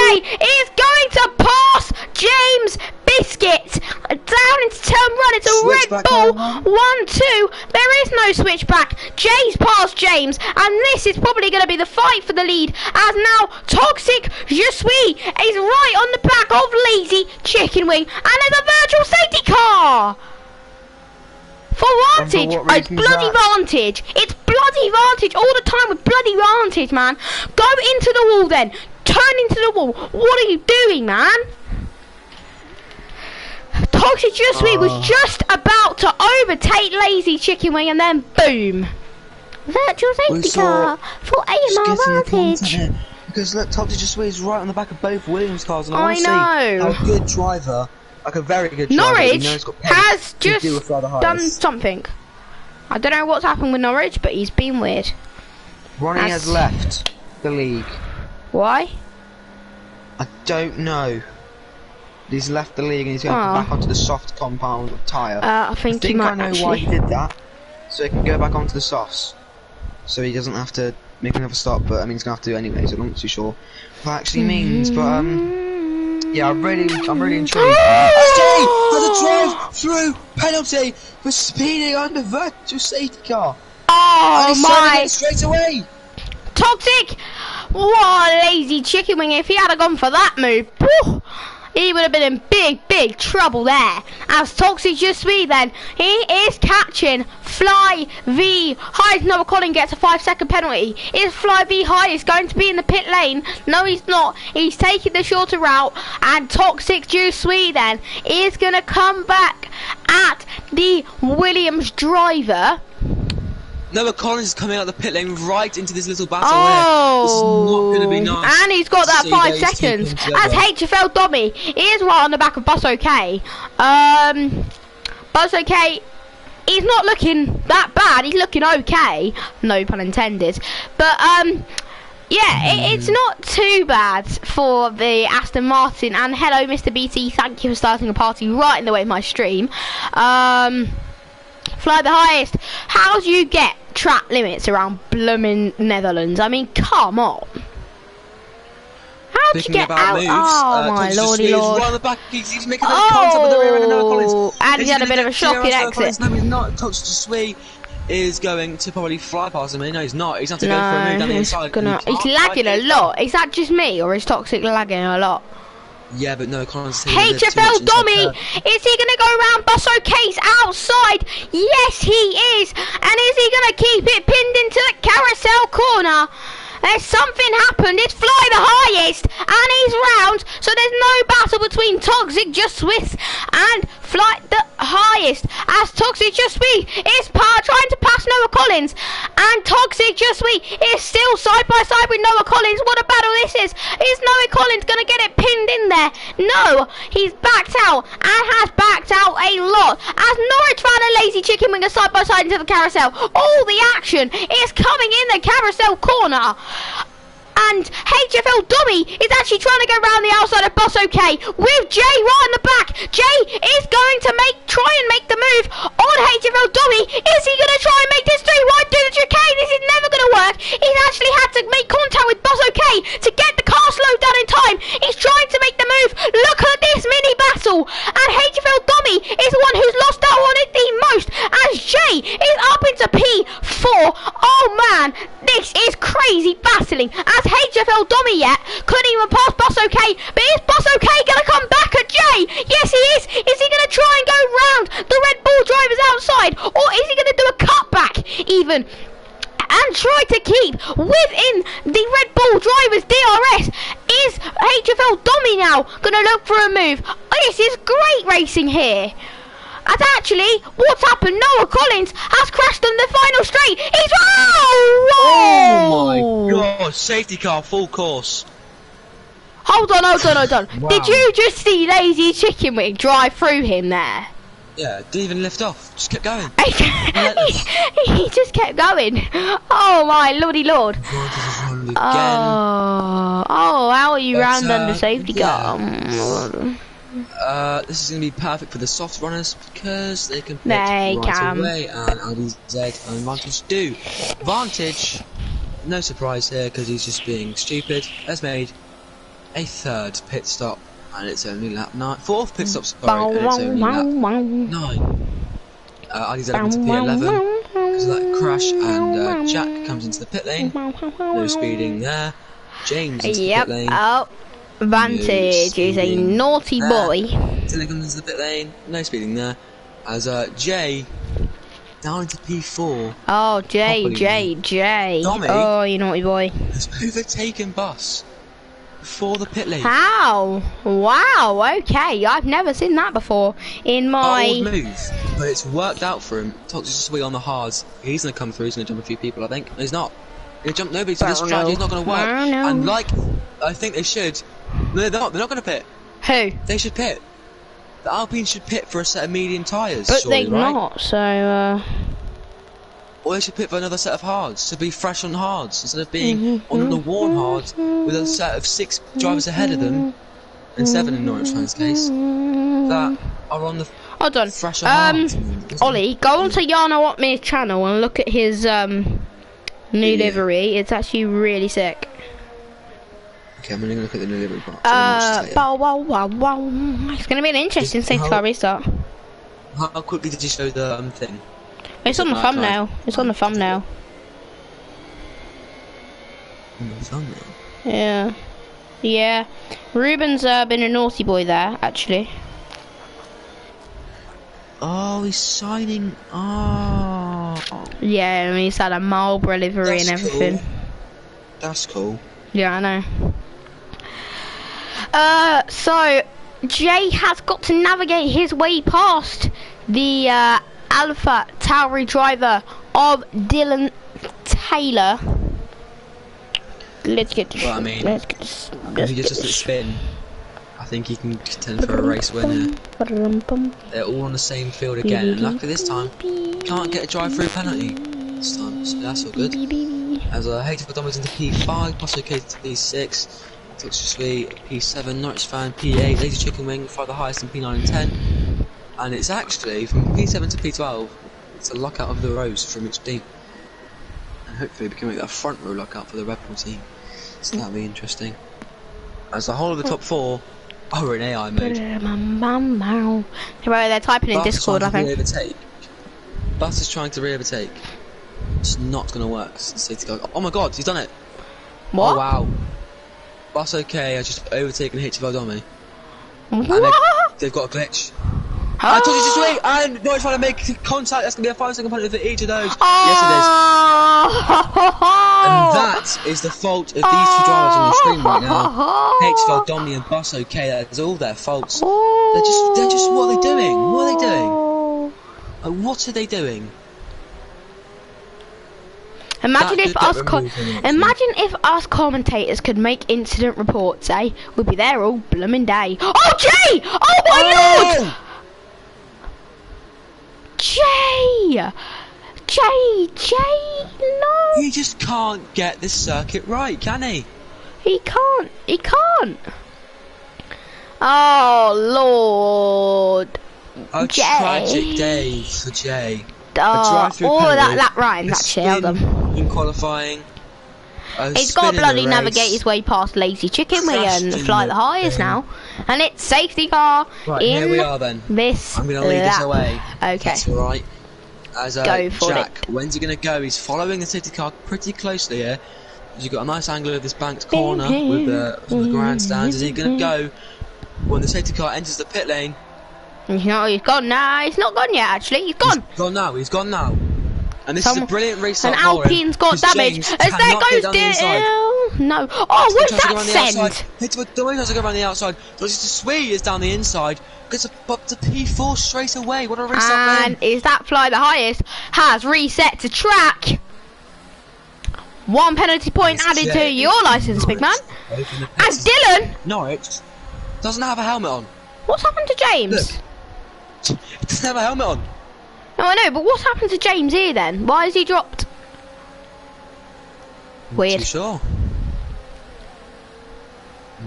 is going to pass James Biscuit down into turn 1. It's a Red Bull 1-2. There is no switchback. Jay's past James, and this is probably going to be the fight for the lead. As now Toxic Je Suis is right on the back of Lazy Chicken Wing, and there's a virtual safety car. For Vantage! It's bloody Vantage! It's bloody Vantage all the time with bloody Vantage, man! Go into the wall then! Turn into the wall! What are you doing, man? Toxic Just Sweet was just about to overtake Lazy Chicken Wing and then boom! Virtual safety car for AMR Vantage! Because look, Toxic Just Sweet is right on the back of both Williams cars, and I want to know. see how a good driver, like a very good driver, Norwich has to just do with the done something. I don't know what's happened with Norwich, but he's been weird. Ronnie has left the league. Why? I don't know. He's left the league and he's going back onto the soft compound tyre. I think he might I know actually. why he did that, so he can go back onto the softs, so he doesn't have to make another stop. But I mean, he's gonna have to anyway, so I'm not too sure what that actually means. But yeah, I'm really intrigued. Jay has a drive-through penalty for speeding on the virtual safety car. Oh my! Straight away. Toxic! What a lazy chicken wing! If he had gone for that move, whew, he would have been in big trouble there. As Toxic Just Sweet then, he is catching Fly V High. Noah Collins gets a 5-second penalty. Is Fly V High is going to be in the pit lane? No, he's not. He's taking the shorter route, and Toxic Just Sweet then is going to come back at the Williams driver. Noah Collins is coming out the pit lane right into this little battle here. It's not going to be nice. And he's got that 5 seconds. As HFL Dommy is right on the back of Bus OK. Bus OK, he's not looking that bad. He's looking okay. No pun intended. But yeah, it's not too bad for the Aston Martin. And hello, Mr. BT. Thank you for starting a party right in the way of my stream. Fly the highest. How do you get track limits around blooming Netherlands? I mean, come on. How did you get out? Moves, oh my lordy lord! Right on the back. He's making contact with the rear end of Noah Collins. And he's had a bit of a shocking exit. No, he's not. Toxic Just Sweet is going to probably fly past him. No, he's not. He's going to go for a move down the inside. He's lagging a lot. Is that just me, or is Toxic lagging a lot? Yeah, but no, Collins. HFL Dommy, is he going to go around Bus OK's outside? Yes, he is. And is he going to keep it pinned into the carousel corner? There's something happened. It's Fly the highest, and he's round. So there's no battle between Toxic Just Sweet and Fly the highest. As Toxic Just Sweet is trying to pass Noah Collins, and Toxic Just Sweet is still side by side with Noah Collins. What a battle this is! Is Noah Collins going to get it pinned in there? No, he's backed out and has backed out a lot. As Norwich found a lazy chicken wing side by side into the carousel. All the action is coming in the carousel corner. And HFL Dommy is actually trying to go around the outside of Bus OK with Jay right in the back. Jay is going to try and make the move on HFL Dommy. Is he going to try and make this 3 wide through the chicane? This is never going to work. He's actually had to make contact with Bus OK to get the car slowed down in time. He's trying to make the move. Look at this mini battle. And HFL Dommy is the one who's lost out on it the most. As Jay is up into P4. Oh man, this is crazy battling. As HFL Dommy yet couldn't even pass Bus OK, but is Bus OK gonna come back at Jay? Yes, he is. Is he gonna try and go round the Red Bull drivers outside, or is he gonna do a cutback even and try to keep within the Red Bull drivers DRS? Is HFL Dommy now gonna look for a move? This is great racing here. And actually, what's happened? Noah Collins has crashed on the final straight. He's oh my god! Safety car, full course. Hold on. Wow. Did you just see Lazy Chicken Wing drive through him there? Yeah, didn't even lift off. Just kept going. he just kept going. Oh my lordy lord. Oh, how are you round under safety car? This is going to be perfect for the soft runners because they can pit right away, and LDZ and Vantage do. Vantage, no surprise here because he's just being stupid, has made a 3rd pit stop, and it's only lap 9. 4th pit stop, sorry, and it's only lap 9. LDZ having to P11 because of that crash, and Jack comes into the pit lane, no speeding there. James into the pit lane. Oh. Vantage is a naughty boy. Tilly comes into the pit lane, no speeding there. As Jay down into P4. Oh, Jay. Dommy Oh, you naughty boy. has overtaken Bus before the pit lane. How? Wow, okay. I've never seen that before in my... Old move, but it's worked out for him. Toxic Sweet on the hards. He's going to come through. He's going to jump a few people, I think. He's not. He'll jump nobody, so this strategy's not going to work. And like, I think they should. No, they're not going to pit. Who? They should pit. The Alpine should pit for a set of medium tyres. But surely, they're right? not, so... Or they should pit for another set of hards, to be fresh on hards, instead of being on the worn hards with a set of 6 drivers ahead of them, and 7 in Norwich fans' case, that are on the fresher hards. Ollie, go onto Yana Otmir's channel and look at his new livery. It's actually really sick. Okay, I'm gonna look at the new livery part. Wow. It's gonna be an interesting safety car restart. How quickly did you show the thing? It's on the thumbnail. It's on the thumbnail. On the thumbnail? Yeah. Yeah. Ruben's been a naughty boy there, actually. Oh, he's signing. Oh. Yeah, I mean, he's had a Marlboro livery and everything. Cool. That's cool. Yeah, I know. So Jay has got to navigate his way past the Alpha Tauri driver of Dylan Taylor. Let's get this. Well, I mean, if he just doesn't spin, I think he can contend for a race winner. They're all on the same field again, and luckily this time, can't get a drive-through penalty this time, so that's all good. As Hater for Domino's into P5, Posso K to P6, Toxic Sweet, P7, Norwich Fan, P8, Lazy Chicken Wing, for the highest in P9 and 10. And it's actually, from P7 to P12, it's a lockout of the rows from each team. And hopefully we can make that front row lockout for the Red Bull team. So that'll be interesting. As the whole of the top 4 are in AI mode. Right, they're typing in Discord, I think. Bus is trying to re-overtake. It's not going to work. Oh my god, he's done it. What? Oh wow. Bus okay, I just overtaken HFL Domi. What? They've got a glitch. I told you to wait, and not trying to make contact. That's going to be a 5-second penalty for each of those. Yes, it is. And that is the fault of these 2 drivers on the screen right now. HFL Domi and Bus okay, that is all their faults. They're just, what are they doing? What are they doing? What are they doing? Imagine if us commentators could make incident reports, eh? We'd be there all blooming day. Oh, Jay! Oh my lord! Jay, no! He just can't get this circuit right, can he? He can't. Oh lord! A Jay. tragic day for Jay. That rhymes actually. Held them. In qualifying. He's got to bloody navigate his way past Lazy Chicken Wing and fly the highest now. And it's safety car in here we are then. This I'm going to lead this away. Okay. That's alright. As Go for Jack, it. when's he going to go? He's following the safety car pretty closely here. You've got a nice angle of this banked corner with the grandstands. Is he going to go when the safety car enters the pit lane? No, he's gone now. He's not gone yet, actually. He's gone. He's gone now. And this is a brilliant race. And Alpine's got damage. As there goes no. Oh, what's that send? Don't try to go around the outside. Just to Sweet is down the inside. Gets up to P4 straight away. What a race that And is that fly the highest? Has reset to track. 1 penalty point added to your licence, big man. And Dylan. Norwich doesn't have a helmet on. What's happened to James? Look. He doesn't have a helmet on. No, I know, but what's happened to James here then? Why is he dropped? Weird. Not too sure.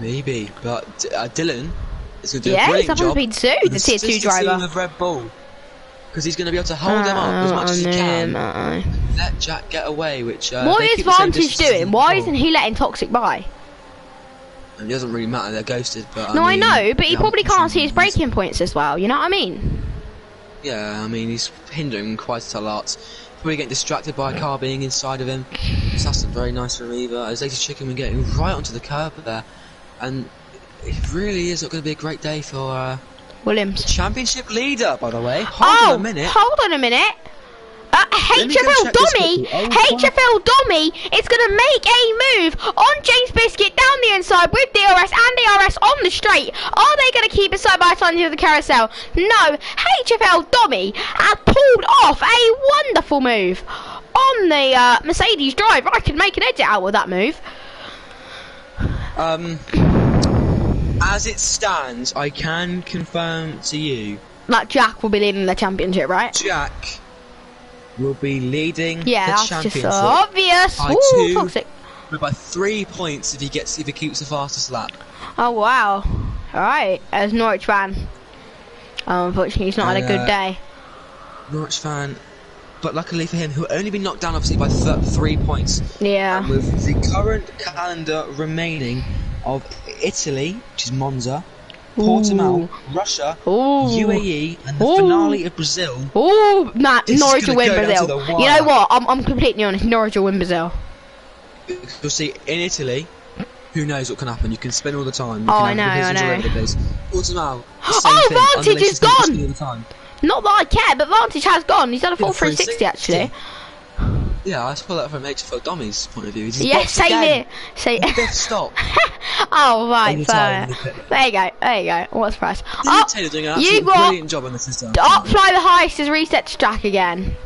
Maybe, but Dylan is going to do a brilliant job. He's having been sued, the tier 2 driver. Of Red Bull, because he's going to be able to hold him up as much as he can. Let Jack get away, which. What is Vantage doing? Why isn't he letting Toxic by? It doesn't really matter, they're ghosted, but I know, but he probably can't see his braking points as well, you know what I mean? Yeah, I mean, he's hindering quite a lot. Probably getting distracted by a car being inside of him. So that's not very nice for him either. As Lazy Chicken was getting right onto the curb there. And it really is not going to be a great day for Williams. Championship leader, by the way. Hold on a minute. Hold on a minute. HFL Dummy, HFL Dummy is going to make a move on James Biscuit down the inside with DRS and DRS on the straight. Are they going to keep it side by side into the carousel? No, HFL Dummy has pulled off a wonderful move on the Mercedes driver. I could make an edit out with that move. As it stands, I can confirm to you that Jack will be leading the championship, right? Jack will be leading the that's championship. Just so obvious. By Ooh, toxic. By 3 points if he keeps the fastest lap. Oh wow! All right, as Norwich fan, unfortunately he's not had a good day. Norwich fan, but luckily for him, he'll only be knocked down obviously by 3 points. Yeah. And with the current calendar remaining of Italy, which is Monza, Portimao, Russia, UAE, and the finale of Brazil. Ooh, Norwich will win Brazil. You know what? I'm completely honest. Norwich will win Brazil. You'll see in Italy. Who knows what can happen? You can spin all the time. You I know. Portimao. Vantage is gone. Not that I care, but Vantage has gone. He's done a full 360 actually. Yeah, I saw that from HFL Dummy's point of view. Yeah, same here. Fifth stop. Oh right, fair. There you go. What's the price? Taylor doing an absolutely brilliant job on this system. Fly the Heist is reset to track again.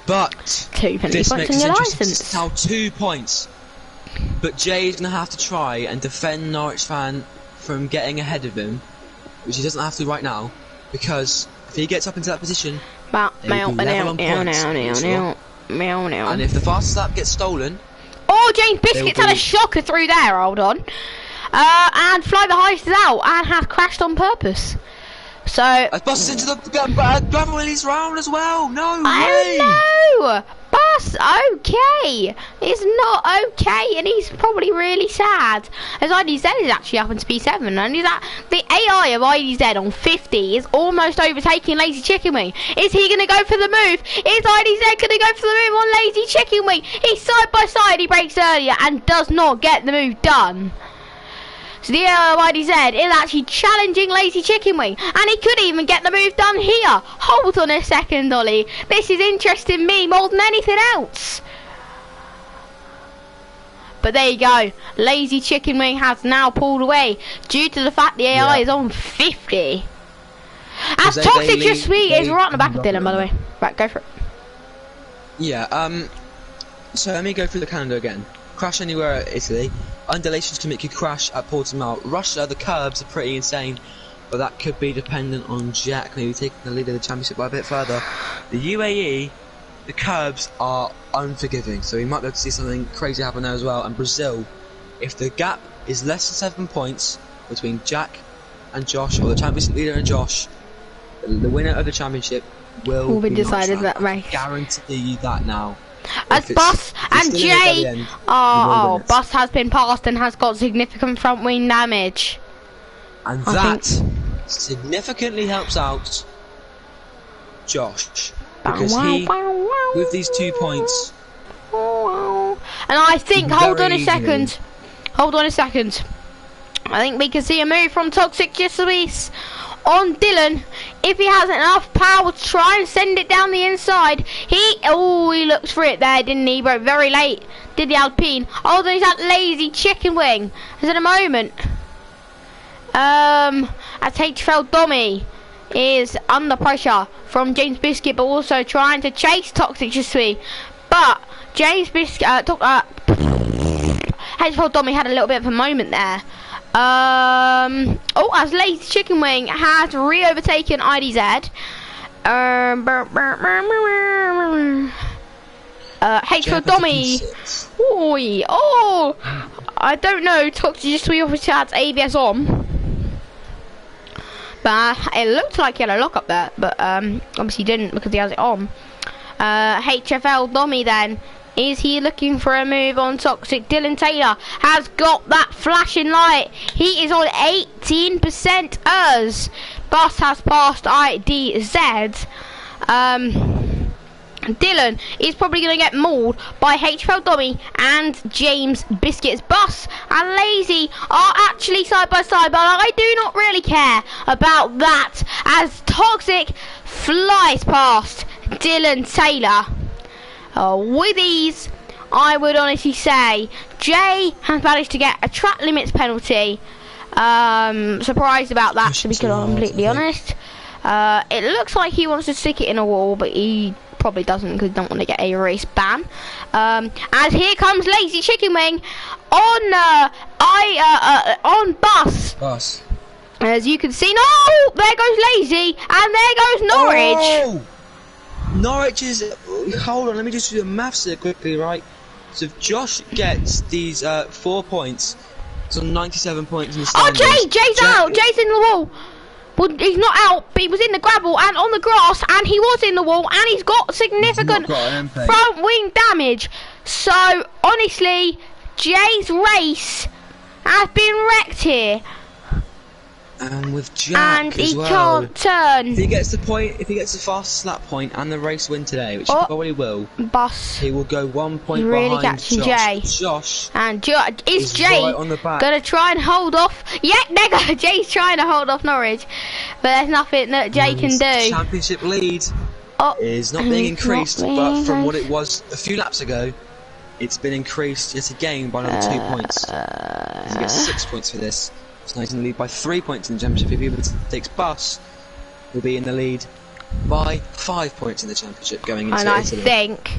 But 2 penalty points on your license. Now 2 points. But Jay's gonna have to try and defend Norwich fan from getting ahead of him, which he doesn't have to right now, because if he gets up into that position, and if the fastest lap gets stolen, James Biscuit's had a shocker through there. Hold on, and Fly the Heist is out and has crashed on purpose. So I busted into the gravel release round as well. No way. Oh no, Bus. Okay, it's not okay, and he's probably really sad. As IDZ is actually up into P7, and he's at the AI of IDZ on 50 is almost overtaking Lazy Chicken Wing. Is he going to go for the move? Is IDZ going to go for the move on Lazy Chicken Wing? He's side by side. He breaks earlier and does not get the move done. So the YDZ is actually challenging Lazy Chicken Wing, and he could even get the move done here. Hold on a second, Ollie. This is interesting me more than anything else. But there you go. Lazy Chicken Wing has now pulled away due to the fact the AI is on 50. As Toxic Just Sweet is right on the back of Dylan, by the way. Right, go for it. Yeah, so let me go through the calendar again. Crash anywhere at Italy. Undulations can make you crash at Portimao. Russia, the curbs are pretty insane, but that could be dependent on Jack maybe taking the lead of the championship by a bit further. The UAE, the curbs are unforgiving, so we might be able to see something crazy happen there as well. And Brazil, if the gap is less than 7 points between Jack and Josh, or the championship leader and Josh, the winner of the championship will be decided that race. Guarantee you that now. As Bus and Jay, Bus has been passed and has got significant front wing damage, and that significantly helps out Josh because he, with these 2 points, and I think hold on a second, I think we can see a move from Toxic Jiswees on Dylan. If he has enough power to try and send it down the inside, he looks for it there, didn't he? But very late did the Alpine. Oh, there's that Lazy Chicken Wing. Is it a moment? As HFL Dummy is under pressure from James Biscuit, but also trying to chase Toxic Jiswees. But James Biscuit, HFL Dummy had a little bit of a moment there. As Lazy Chicken Wing has re-overtaken IDZ. HFL Dummy. I don't know. Toxic Jiswees obviously had ABS on, but it looked like he had a lock up there, but obviously didn't because he has it on. HFL Dummy then. Is he looking for a move on Toxic? Dylan Taylor has got that flashing light. He is on 18% as Bus has passed IDZ. Dylan is probably going to get mauled by HFL Dummy and James Biscuit's Bus and Lazy are actually side by side, but I do not really care about that as Toxic flies past Dylan Taylor. With these, I would honestly say Jay has managed to get a track limits penalty. Surprised about that, to be completely honest. It looks like he wants to stick it in a wall, but he probably doesn't because he don't want to get a race ban. As here comes Lazy Chicken Wing on Bus. As you can see, no, there goes Lazy, and there goes Norwich. Oh! Norwich is. Hold on, let me just do the maths here quickly, right? So if Josh gets these 4 points, it's on 97 points in the standings. Oh, Jay's out. Jay's in the wall. Well, he's not out, but he was in the gravel and on the grass, and he was in the wall, and he's got significant front wing damage. So honestly, Jay's race has been wrecked here. And with Jack and he as well. Can't turn. If he gets the point, if he gets the fastest lap point and the race win today, which he probably will, Bus. he will go 1 point really behind catching Josh. Jay. Josh and is Jay right on the back. gonna try and hold off? Yeah, Jay's trying to hold off Norwich, but there's nothing that Jay can do. Championship lead is not being increased, but from what it was a few laps ago, it's been increased yet again by another 2 points. He gets 6 points for this. So he's in the lead by 3 points in the championship. If he takes Bus, he'll be in the lead by 5 points in the championship going into And I think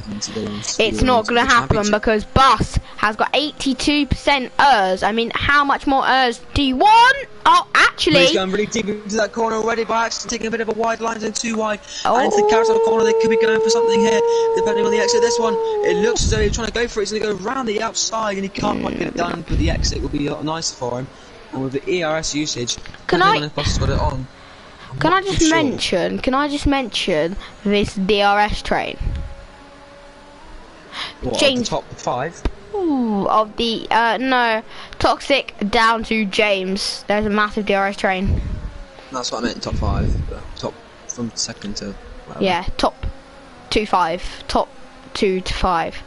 it's not going to happen because Bus has got 82% ERS. I mean, how much more ERS do you want? Oh, actually, he's going really deep into that corner already by accident, taking a bit of a wide line and too wide. And into the carousel corner, they could be going for something here, depending on the exit. This one, it looks as though he's trying to go for it. He's going to go around the outside, and he can't quite get it done. But the exit will be a lot nicer for him. And with the ERS usage, can I just mention this DRS train? What, James, the top 5? Ooh, of the no, Toxic down to James. There's a massive DRS train. That's what I meant, top 5. Top from second to whatever. Yeah, top 2 to 5.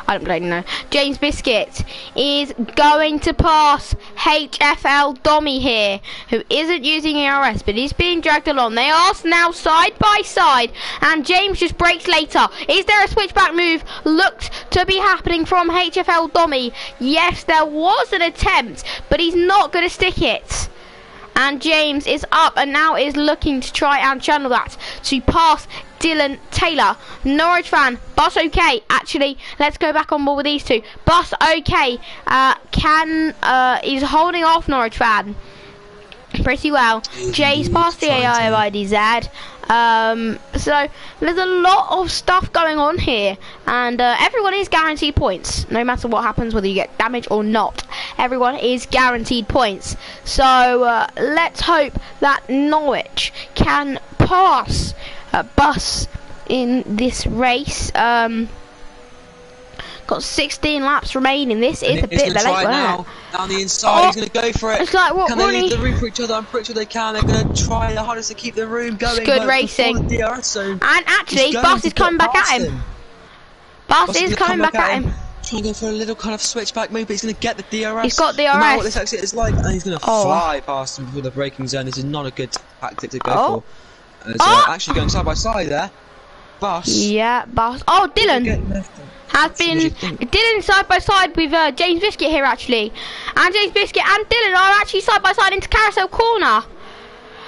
I don't bloody know. James Biscuit is going to pass HFL Dommy here, who isn't using ERS, but he's being dragged along. They are now side by side, and James just brakes later. Is there a switchback move looked to be happening from HFL Dommy? Yes, there was an attempt, but he's not going to stick it. And James is up and now is looking to try and channel that to pass Dylan Taylor. Norwich fan, Bus okay. Actually, let's go back on board with these two. Bus okay. He's holding off Norwich fan pretty well. Jay's past the AI of IDZ. So there's a lot of stuff going on here, and everyone is guaranteed points no matter what happens, whether you get damage or not. Everyone is guaranteed points, so let's hope that Norwich can pass Bus in this race. Got 16 laps remaining. This is a bit of a late now. Down the inside, he's going to go for it. It's like, what, can they leave the room for each other? I'm pretty sure they can. They're going to try the hardest to keep the room going. It's good racing. And actually, Bus is coming back at him. Bus is coming back at him. Trying to go for a little kind of switchback move, but he's going to get the DRS. He's got DRS. No matter what this exit is like, and he's going to fly past him before the braking zone. This is not a good tactic to go for. As, actually going side by side there. Bus. Yeah, Bus. Oh, Dylan has been Dylan side by side with James Biscuit here actually, and James Biscuit and Dylan are actually side by side into carousel corner.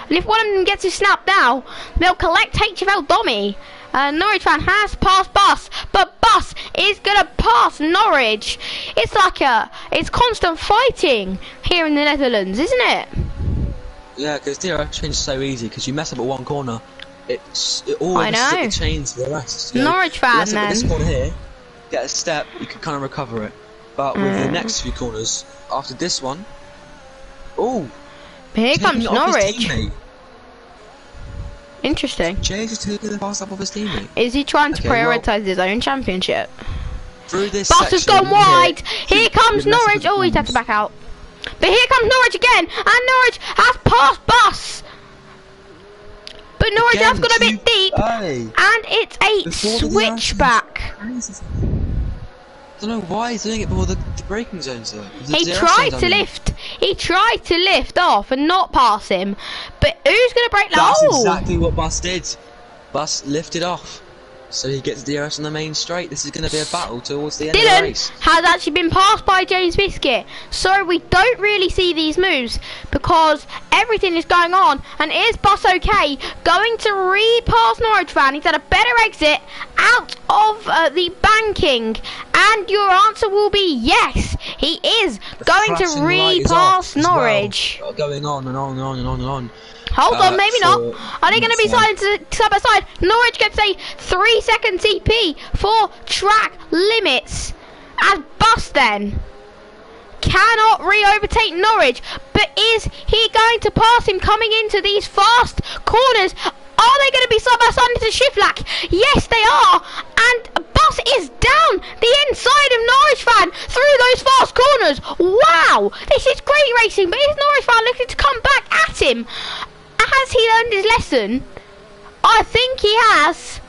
And if one of them gets a snap now, they'll collect HFL Dommy. Norwich fan has passed Bus, but Bus is gonna pass Norwich. It's constant fighting here in the Netherlands, isn't it? Yeah, because DRS change is so easy. Because you mess up at one corner, it always the chains for the rest. Norwich fan, then. This corner here, get a step, you can kind of recover it. But with the next few corners, after this one, here comes Norwich. Interesting. Jay's just taking the pass up of his teammate. Is he trying to prioritise his own championship? Through this Bus has gone wide. Here comes Norwich. Oh, he's had to back out. But here comes Norwich again, and Norwich has passed Bus. But Norwich has gone a bit deep, and it's a switchback. I don't know why he's doing it before the braking zones though. He tried to lift. He tried to lift off and not pass him. But who's going to break that? That's exactly what Bus did. Bus lifted off. so he gets DRS on the main straight. This is going to be a battle towards the end of the Dylan race. has actually been passed by James Biscuit, so we don't really see these moves because everything is going on. And is Bus okay going to repass Norwich Fan? He's had a better exit out of the banking, and your answer will be yes. He is going to repass Norwich. Well. Going on and on and on and on and on. Hold on, maybe not. Are they going to be side by side? Norwich gets a 3-second TP for track limits. As Bus then cannot re-overtake Norwich, but is he going to pass him coming into these fast corners? Are they going to be side by side into Shiflak? Yes, they are. And Bus is down the inside of Norwich Fan through those fast corners. Wow, this is great racing, but is Norwich Fan looking to come back at him? Has he learned his lesson? I think he has.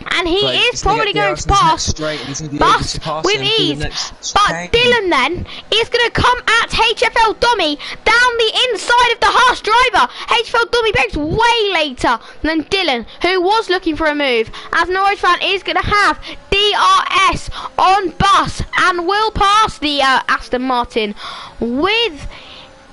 And he is probably going to pass Bus with ease. But Dylan then is going to come at HFL Dummy down the inside of the Haas driver. HFL Dummy breaks way later than Dylan, who was looking for a move. As Norwich Fan is going to have DRS on Bus and will pass the Aston Martin with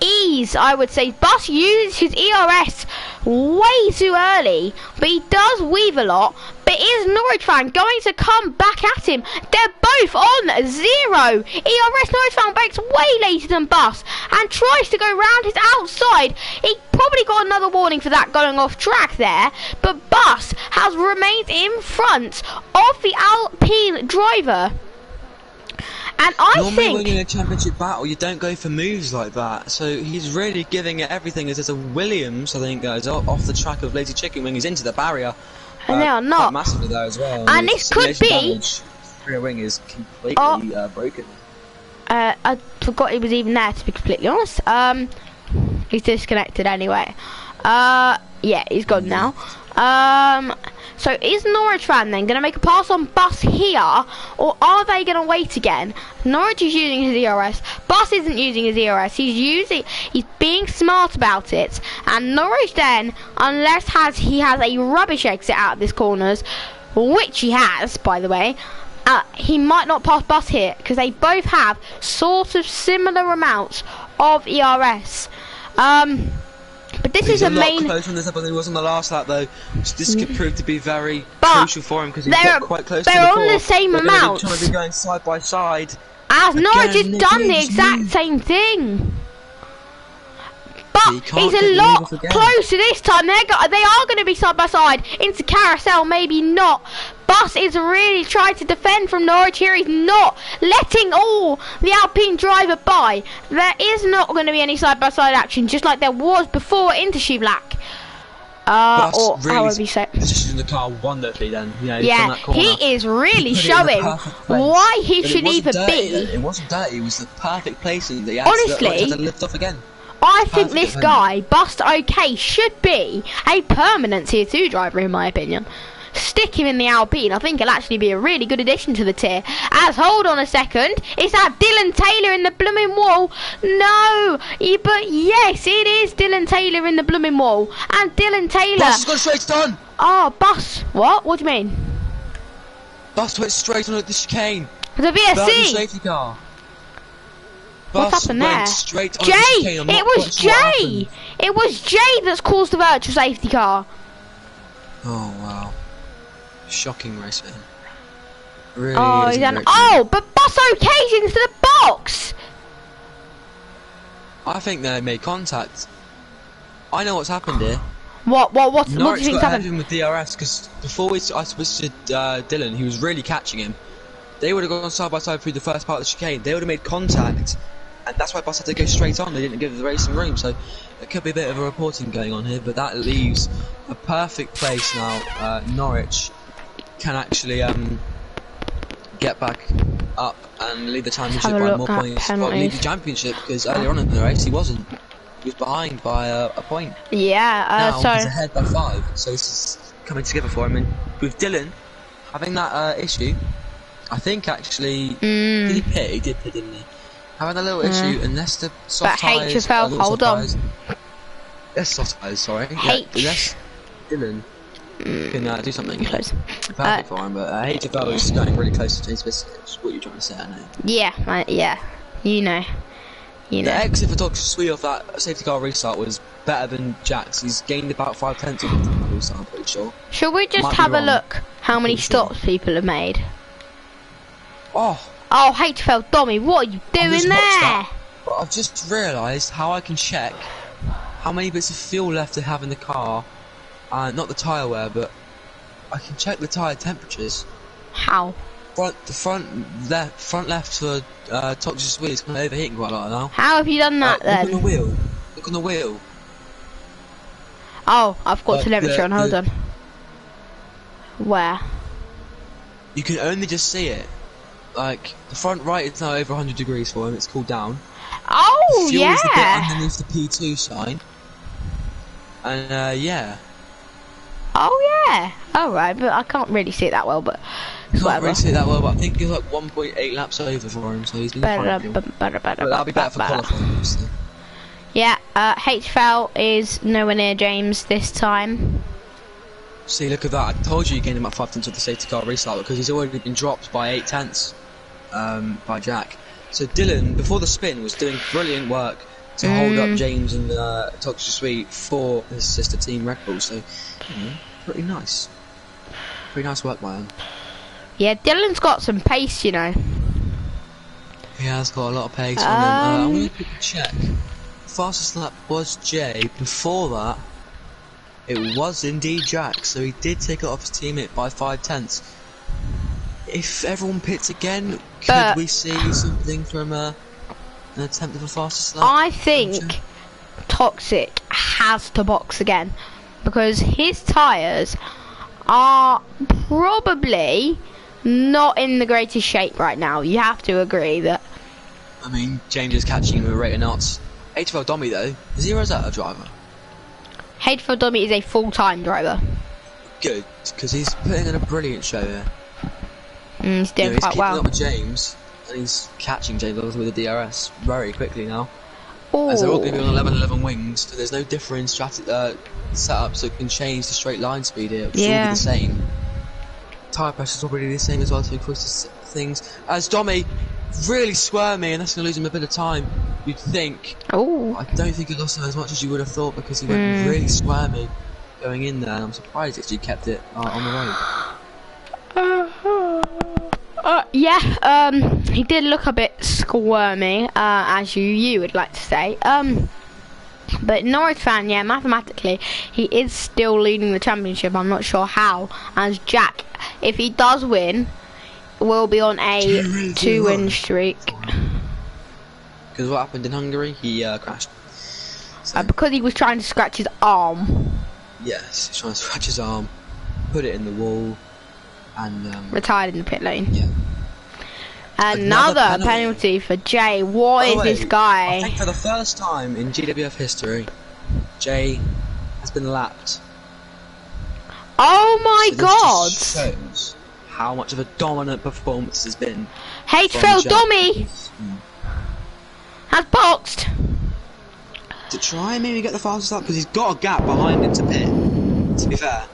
ease, I would say. Bus uses his ERS way too early, but he does weave a lot. But is Norwich Fan going to come back at him? They're both on 0. ERS Norwich Fan breaks way later than Bus and tries to go round his outside. He probably got another warning for that going off track there, but Bus has remained in front of the Alpine driver. And Normally when you're in a championship battle, you don't go for moves like that. So he's really giving it everything. As there's a Williams, I think, goes off the track of Lazy Chicken Wing. He's into the barrier. And they are not. Massively there as well. And this could be... Damage. Rear wing is completely broken. I forgot he was even there, to be completely honest. He's disconnected anyway. Yeah, he's gone now. So is Norwich Fan then going to make a pass on Bus here, or are they going to wait again? Norwich is using his ERS. Bus isn't using his ERS. He's being smart about it. And Norwich then, unless he has a rubbish exit out of this corners, which he has, by the way, he might not pass Bus here because they both have sort of similar amounts of ERS. But this is a main. He's a lot closer on this lap than he was on the last lap, though. So this could prove to be very crucial for him because he's got quite close to the They're on the same amount. Trying to be going side by side. As Norwich has done the exact same thing. But he's a lot closer this time. They are going to be side by side into carousel, maybe not. Bus is really trying to defend from Norwich here. He's not letting all the Alpine driver by. There is not going to be any side by side action, just like there was before into Shivlak. Or really however you say it. Positioning the car wonderfully then. Yeah, he is really showing why he should either be. It wasn't dirty, it was the perfect place that he had honestly, to lift off again. I think this guy, Bust OK, should be a permanent tier 2 driver in my opinion. Stick him in the Alpine. I think he'll actually be a really good addition to the tier. As, hold on a second, is that Dylan Taylor in the blooming wall? No, but yes, it is Dylan Taylor in the blooming wall. And Dylan Taylor... Bus got straight on! Oh, Bus. What? What do you mean? Bus went straight on at the chicane. The VSC. Safety car. What's happened there? Jay! It was Jay! It was Jay that's caused the virtual safety car. Oh, wow. Shocking race for him. Really but Bus OK's into the box! I think they made contact. I know what's happened here. What do you think's happened? Him with DRS because before I switched to Dylan, he was really catching him. They would have gone side by side through the first part of the chicane. They would have made contact, and that's why Bus had to go straight on. They didn't give the racing room, so there could be a bit of a reporting going on here. But that leaves a perfect place now. Norwich can actually get back up and lead the championship by more points. Lead the championship because earlier on in the race he wasn't. He was behind by a point. Yeah, now he's ahead by 5. So this is coming together for him. And with Dylan having that issue, I think actually did he pit? He did pit, didn't he? Having a little issue, unless the soft tyres. HFL, hold on. That's soft tyres, sorry. Unless Dylan can do something. Close. Perfect for him, but HFL is going really close to James Biscuit. That's what you're trying to say, I know. Yeah, yeah. You know. The exit for Toxic Sweet off that safety car restart was better than Jack's. He's gained about 5/10 on the restart, I'm pretty sure. Shall we just have a look how many stops people have made? Oh, HFL Dommy, what are you doing there? But I've just realised how I can check how many bits of fuel left to have in the car. Not the tyre wear, but I can check the tyre temperatures. How? Front left for Toxic Sweet is kind of overheating quite a lot now. How have you done that then? Look on the wheel. Look on the wheel. Oh, I've got telemetry on. Hold on. Where? You can only just see it. Like the front right is now over 100 degrees for him. It's cooled down. Oh, the fuel is the bit yeah. underneath the P2 sign. And yeah. Oh yeah. All right, but I can't really see it that well. But Can't really see it that well, but I think he's like 1.8 laps over for him, so he's been fine. But that'll be better for qualifying, obviously. Yeah, HFL is nowhere near James this time. See, look at that. I told you he gained about 5/10 of the safety car restart because he's already been dropped by 8/10 by Jack. So Dylan, before the spin, was doing brilliant work to hold up James and Toxic Sweet for his sister team Red Bull. So, pretty nice. Pretty nice work by him. Yeah, Dylan's got some pace, you know. He has got a lot of pace on him. I'm going to quickly check. Fastest lap was Jay. Before that, it was indeed Jack. So he did take it off his teammate by 5/10. If everyone pits again, could we see something from an attempt of a fastest lap? I think Toxic has to box again because his tyres are probably not in the greatest shape right now. You have to agree that. I mean, James is catching him with a rate of knots. HFL Dommy though, is he a reserve driver? HFL Dommy is a full-time driver. Good, because he's putting in a brilliant show here. He's doing quite well. He's keeping up with James, and he's catching James with the DRS very quickly now. Ooh. As they're all going to be on 11 wings, so there's no different setup, so it can change the straight line speed here. It's all be the same. Tyre pressure's already the same as well, so close to things. As Dommy really squirmy, and that's going to lose him a bit of time, you'd think. Oh. I don't think he lost him as much as you would have thought because he went really squirmy going in there, and I'm surprised actually kept it on the road. He did look a bit squirmy, as you would like to say. But Norris fan, yeah, mathematically, he is still leading the championship. I'm not sure how. As Jack, if he does win, will be on a 2-win streak. Because what happened in Hungary? He crashed. So, because he was trying to scratch his arm. Yes, he's trying to scratch his arm, put it in the wall, and retired in the pit lane. Yeah. Another penalty for Jay. What is this guy? I think for the first time in GWF history, Jay has been lapped. Oh my god! This shows how much of a dominant performance has been. HFL Dommy has boxed. To try and maybe get the fastest lap because he's got a gap behind him to pit. To be fair.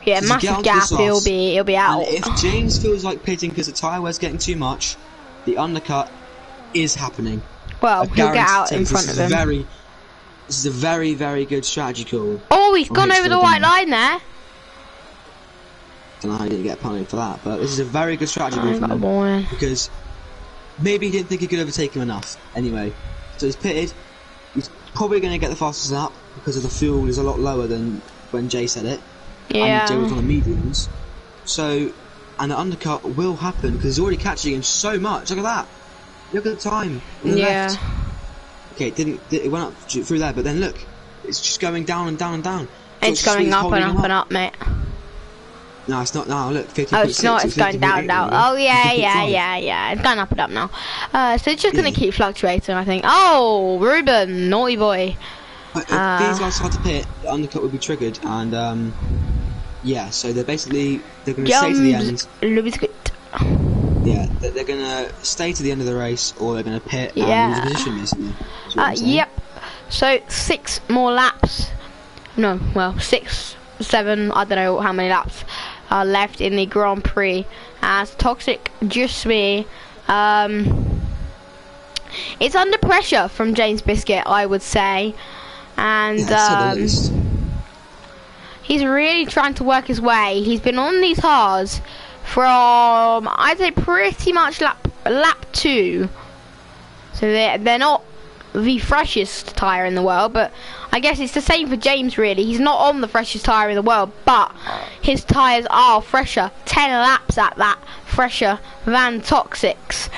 Yeah, massive gap. He'll be out. And if James feels like pitting because the tyre wear's getting too much, the undercut is happening. Well, he'll get out in front of him. This is a very, very good strategy call. Oh, he's gone over the white line there. Don't know how he didn't get a penalty for that, but this is a very good strategy call from him because maybe he didn't think he could overtake him enough. Anyway, so he's pitted. He's probably going to get the fastest lap because of the fuel is a lot lower than when Jay said it. Yeah. And Jay was on the mediums. So, and the undercut will happen because he's already catching him so much. Look at that. Look at the time. Yeah. Left. Okay, it went up through there, but then look, it's just going down and down and down. It's going up and up and up, mate. No, it's not now. Look, 50. Oh, it's not. It's going down, down. Oh yeah. It's going up and up now. So it's just gonna keep fluctuating, I think. Oh, Ruben, naughty boy. But if these guys had to pit, the undercut would be triggered, and yeah. So they're going to stay to the end. Yeah, they're going to stay to the end of the race, or they're going to pit and lose position, basically. Yep. So 6 more laps. No, well, 6 7, I don't know how many laps are left in the Grand Prix, as Toxic Just Me it's under pressure from James Biscuit, I would say, and he's really trying to work his way. He's been on these hards from, I'd say, pretty much lap 2, so they're not the freshest tyre in the world, but I guess it's the same for James really. He's not on the freshest tyre in the world, but his tyres are fresher, 10 laps at that, fresher than Toxic's.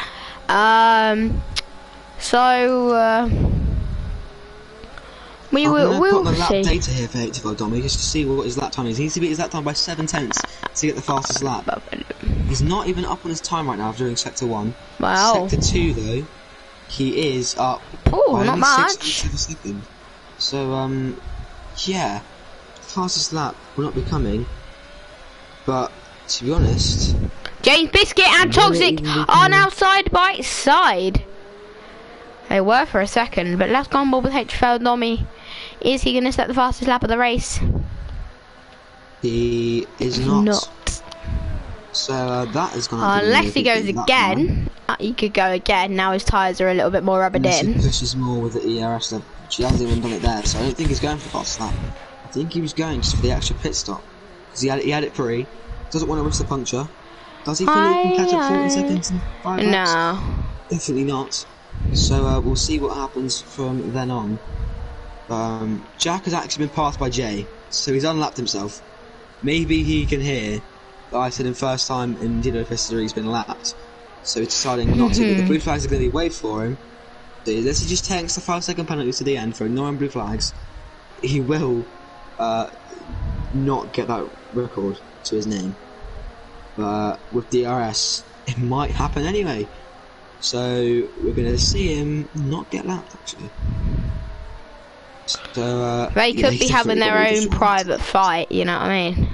We will put on the lap see. data here for HFL Dommy just to see what his lap time is. He needs to beat his lap time by 7 tenths to get the fastest lap. He's not even up on his time right now after doing sector 1. Wow. Sector 2 though, he is up by not much. 6 seconds. So yeah, fastest lap will not be coming. But to be honest, James Biscuit and Toxic are now side by side. They were for a second, but let's go on board with HFL Dommy. Is he going to set the fastest lap of the race? He is not. So that is going to be unless he goes again. He could go again. Now his tyres are a little bit more rubbered in. He pushes more with the ERS level. She hasn't even done it there, so I don't think he's going for the fastest lap. I think he was going just for the extra pit stop. Because he had it free. Doesn't want to risk the puncture. Does he think he can catch up 40 seconds in 5 laps? No. Definitely not. So we'll see what happens from then on. Jack has actually been passed by Jay, so he's unlapped himself. Maybe he can hear that I said him first time in GWF history he's been lapped. So he's deciding not to. But the blue flags are going to be waved for him. So unless he just takes the 5-second penalty to the end for ignoring blue flags, he will not get that record to his name. But with DRS, it might happen anyway. So we're going to see him not get lapped actually. So they could be having their own private fight, you know what I mean?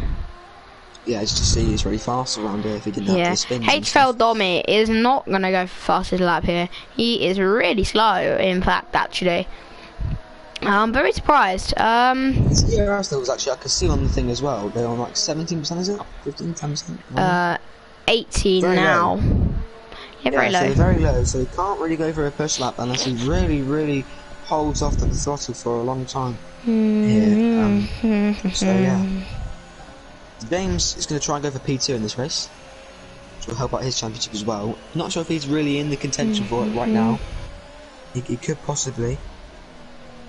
Yeah, just to see he's really fast around here if he didn't have to spin. HFL Dommy is not going to go for fastest lap here. He is really slow, in fact, actually. I'm very surprised. His ERS levels actually I can see on the thing as well. They're on like 17%, is it? 15, 10%? 18 very now. Low. Yeah, very low. So they're very low, so he can't really go for a push lap unless he really holds off the throttle for a long time. Here. So yeah. James is going to try and go for P2 in this race, which will help out his championship as well. Not sure if he's really in the contention for it right now. He could possibly.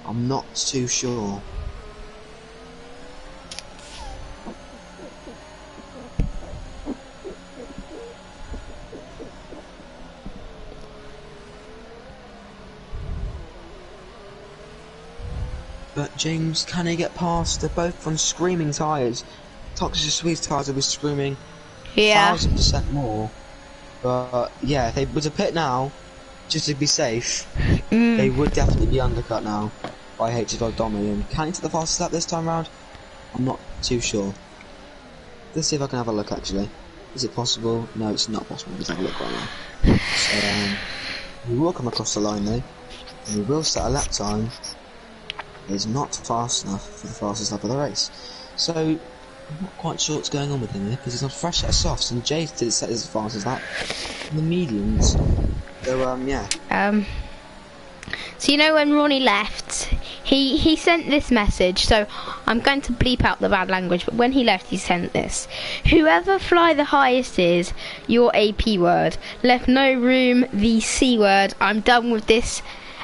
I'm not too sure. But James, can he get past? They're both on screaming tyres. Toxic Sweet's tyres will be screaming 1000% more. But yeah, if they were to pit now, just to be safe, they would definitely be undercut now by HFL Dommy. And can he take the fastest lap this time round? I'm not too sure. Let's see if I can have a look actually. Is it possible? No, it's not possible. Let's have a look right now. So, we will come across the line though, and we will set a lap time. Is not fast enough for the fastest lap of the race. So I'm not quite sure what's going on with him here because he's on fresh set of softs and Jay did set his fastest lap in the mediums. So yeah. So you know when Ronnie left, he sent this message. So I'm going to bleep out the bad language, but when he left, he sent this: "Whoever fly the highest is your AP word. Left no room the C word. I'm done with this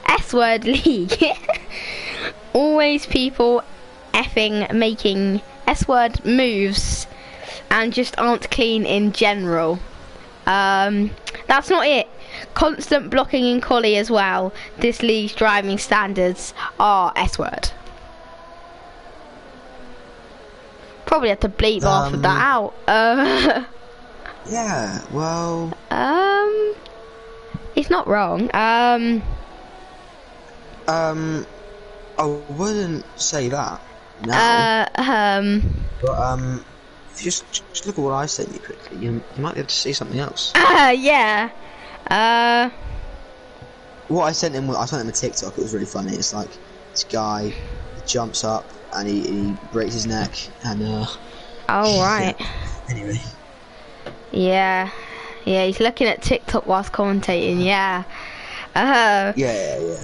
S word league." Always people effing making S-word moves and just aren't clean in general. That's not it. Constant blocking in collie as well. This league's driving standards are S-word. Probably have to bleep half of that out. Yeah, well... It's not wrong. I wouldn't say that. No. But just look at what I sent you quickly. You might be able to see something else. Yeah. What I sent him a TikTok. It was really funny. It's like this guy he jumps up and he breaks his neck, and Oh right. yeah. Anyway. Yeah, he's looking at TikTok whilst commentating. Yeah. Yeah.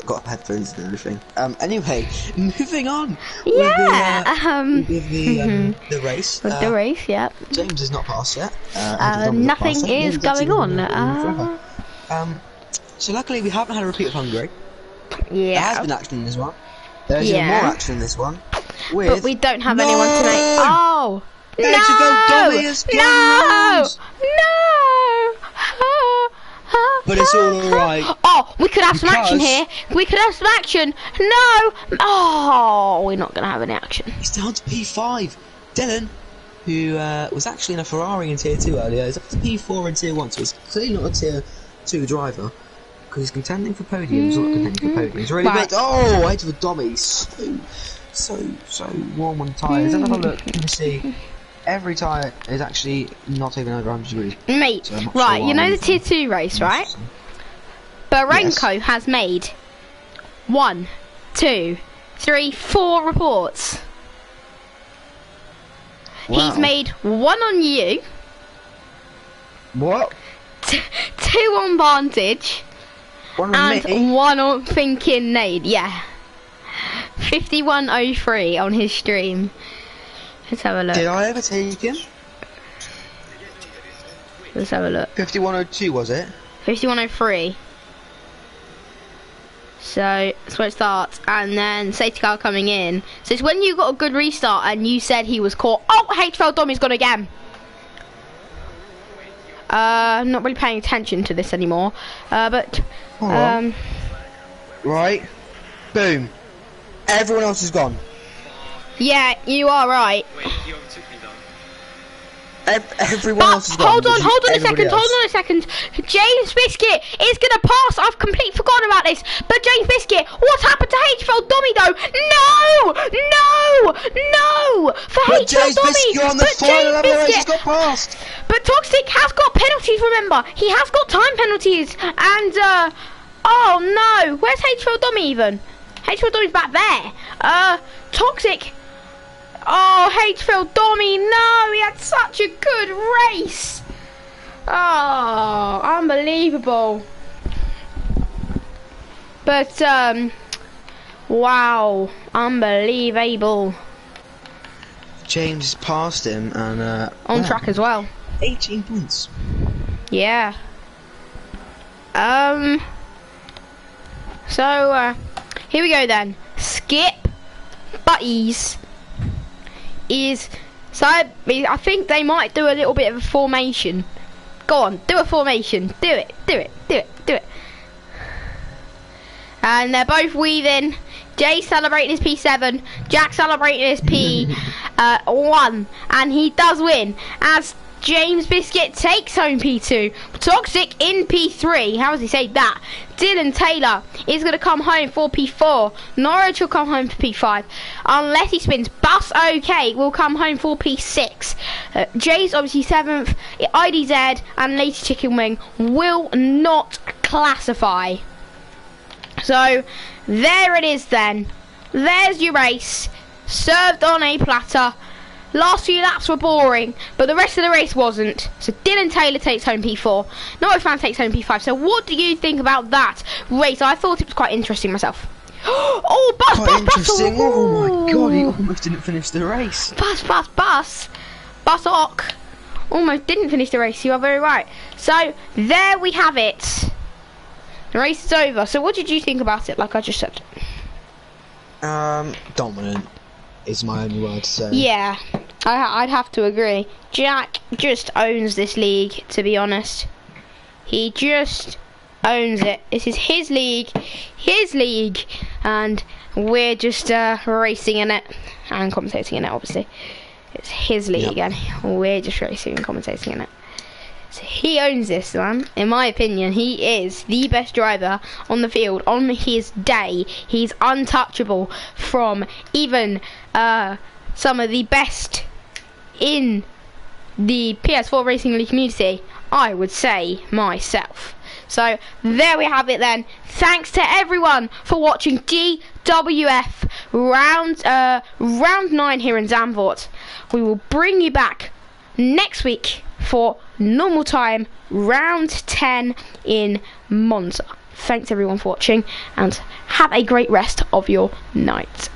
Got headphones and everything. Anyway, moving on. Yeah. With the race. With the race, yeah. James is not passed yet. Nothing is going on. So luckily we haven't had a repeat of Hungary. Yeah. There has been action in this one. There's even more action in this one. But we don't have anyone to make. Oh. No! But it's all alright. Oh, we could have some action here. We could have some action. No! Oh, we're not going to have any action. He's down to P5. Dylan, who was actually in a Ferrari in Tier 2 earlier, is up to P4 in Tier 1, so he's clearly not a Tier 2 driver. Because he's contending for podiums, not contending for podiums. Really right. Oh, edge of a dummy. So warm on the tyres. Have a look. You can see every tyre is actually not even over 100 degrees. Mate, so right, you know the Tier 2 race, right? Barenko has made 1, 2, 3, 4 reports. Wow. He's made 1 on you. What? 2 on Vantage. 1 on and me? 1 on Thinking Nade, yeah. 5103 on his stream. Let's have a look. Did I overtake him? Let's have a look. 5102 was it? 5103. So that's where it starts, and then safety car coming in. So it's when you got a good restart and you said he was caught. Oh, HFL Dommy's gone again. Not really paying attention to this anymore. But right. Boom. Everyone else is gone. Yeah, you are right. Everyone else is gone. Hold on a second. James Biscuit is gonna pass. I've completely forgotten about this. But James Biscuit, what's happened to HFL Dommy though? No! For HFL James Dommy, Biscuit on the final level race has got passed. But Toxic has got penalties. Remember, he has got time penalties. And oh no, where's HFL Dommy even? HFL Dommy's back there. Toxic. Oh, HFL Dommy, no, he had such a good race. Oh, unbelievable. But, wow, unbelievable. James passed him and, on track as well. 18 points. Yeah. So, here we go then. Skip Butties is, so I think they might do a little bit of a formation. Go on, do a formation. Do it. And they're both weaving. Jay celebrating his P7, Jack celebrating his P1, and he does win as James Biscuit takes home P2. Toxic in P3. How does he say that? Dylan Taylor is going to come home for P4. Norwich will come home for P5. Unless he spins. Bus OK will come home for P6. Jay's obviously 7th. IDZ and Lady Chicken Wing will not classify. So, there it is then. There's your race. Served on a platter. Last few laps were boring, but the rest of the race wasn't. So Dylan Taylor takes home P4. Norwich fan takes home P5. So what do you think about that race? I thought it was quite interesting myself. Oh, Bus! Oh my god, he almost didn't finish the race. Bus Ock almost didn't finish the race. You are very right. So there we have it. The race is over. So what did you think about it, like I just said? Dominant is my only word to say. Yeah, I'd have to agree. Jack just owns this league, to be honest. He just owns it. This is his league, and we're just racing in it and commentating in it, obviously. It's his league, and we're just racing and commentating in it. So he owns this, man. In my opinion, he is the best driver on the field on his day. He's untouchable from even some of the best in the PS4 Racing League community, I would say myself. So there we have it then. Thanks to everyone for watching GWF round 9 here in Zandvoort. We will bring you back next week for normal time round 10 in Monza. Thanks everyone for watching, and have a great rest of your night.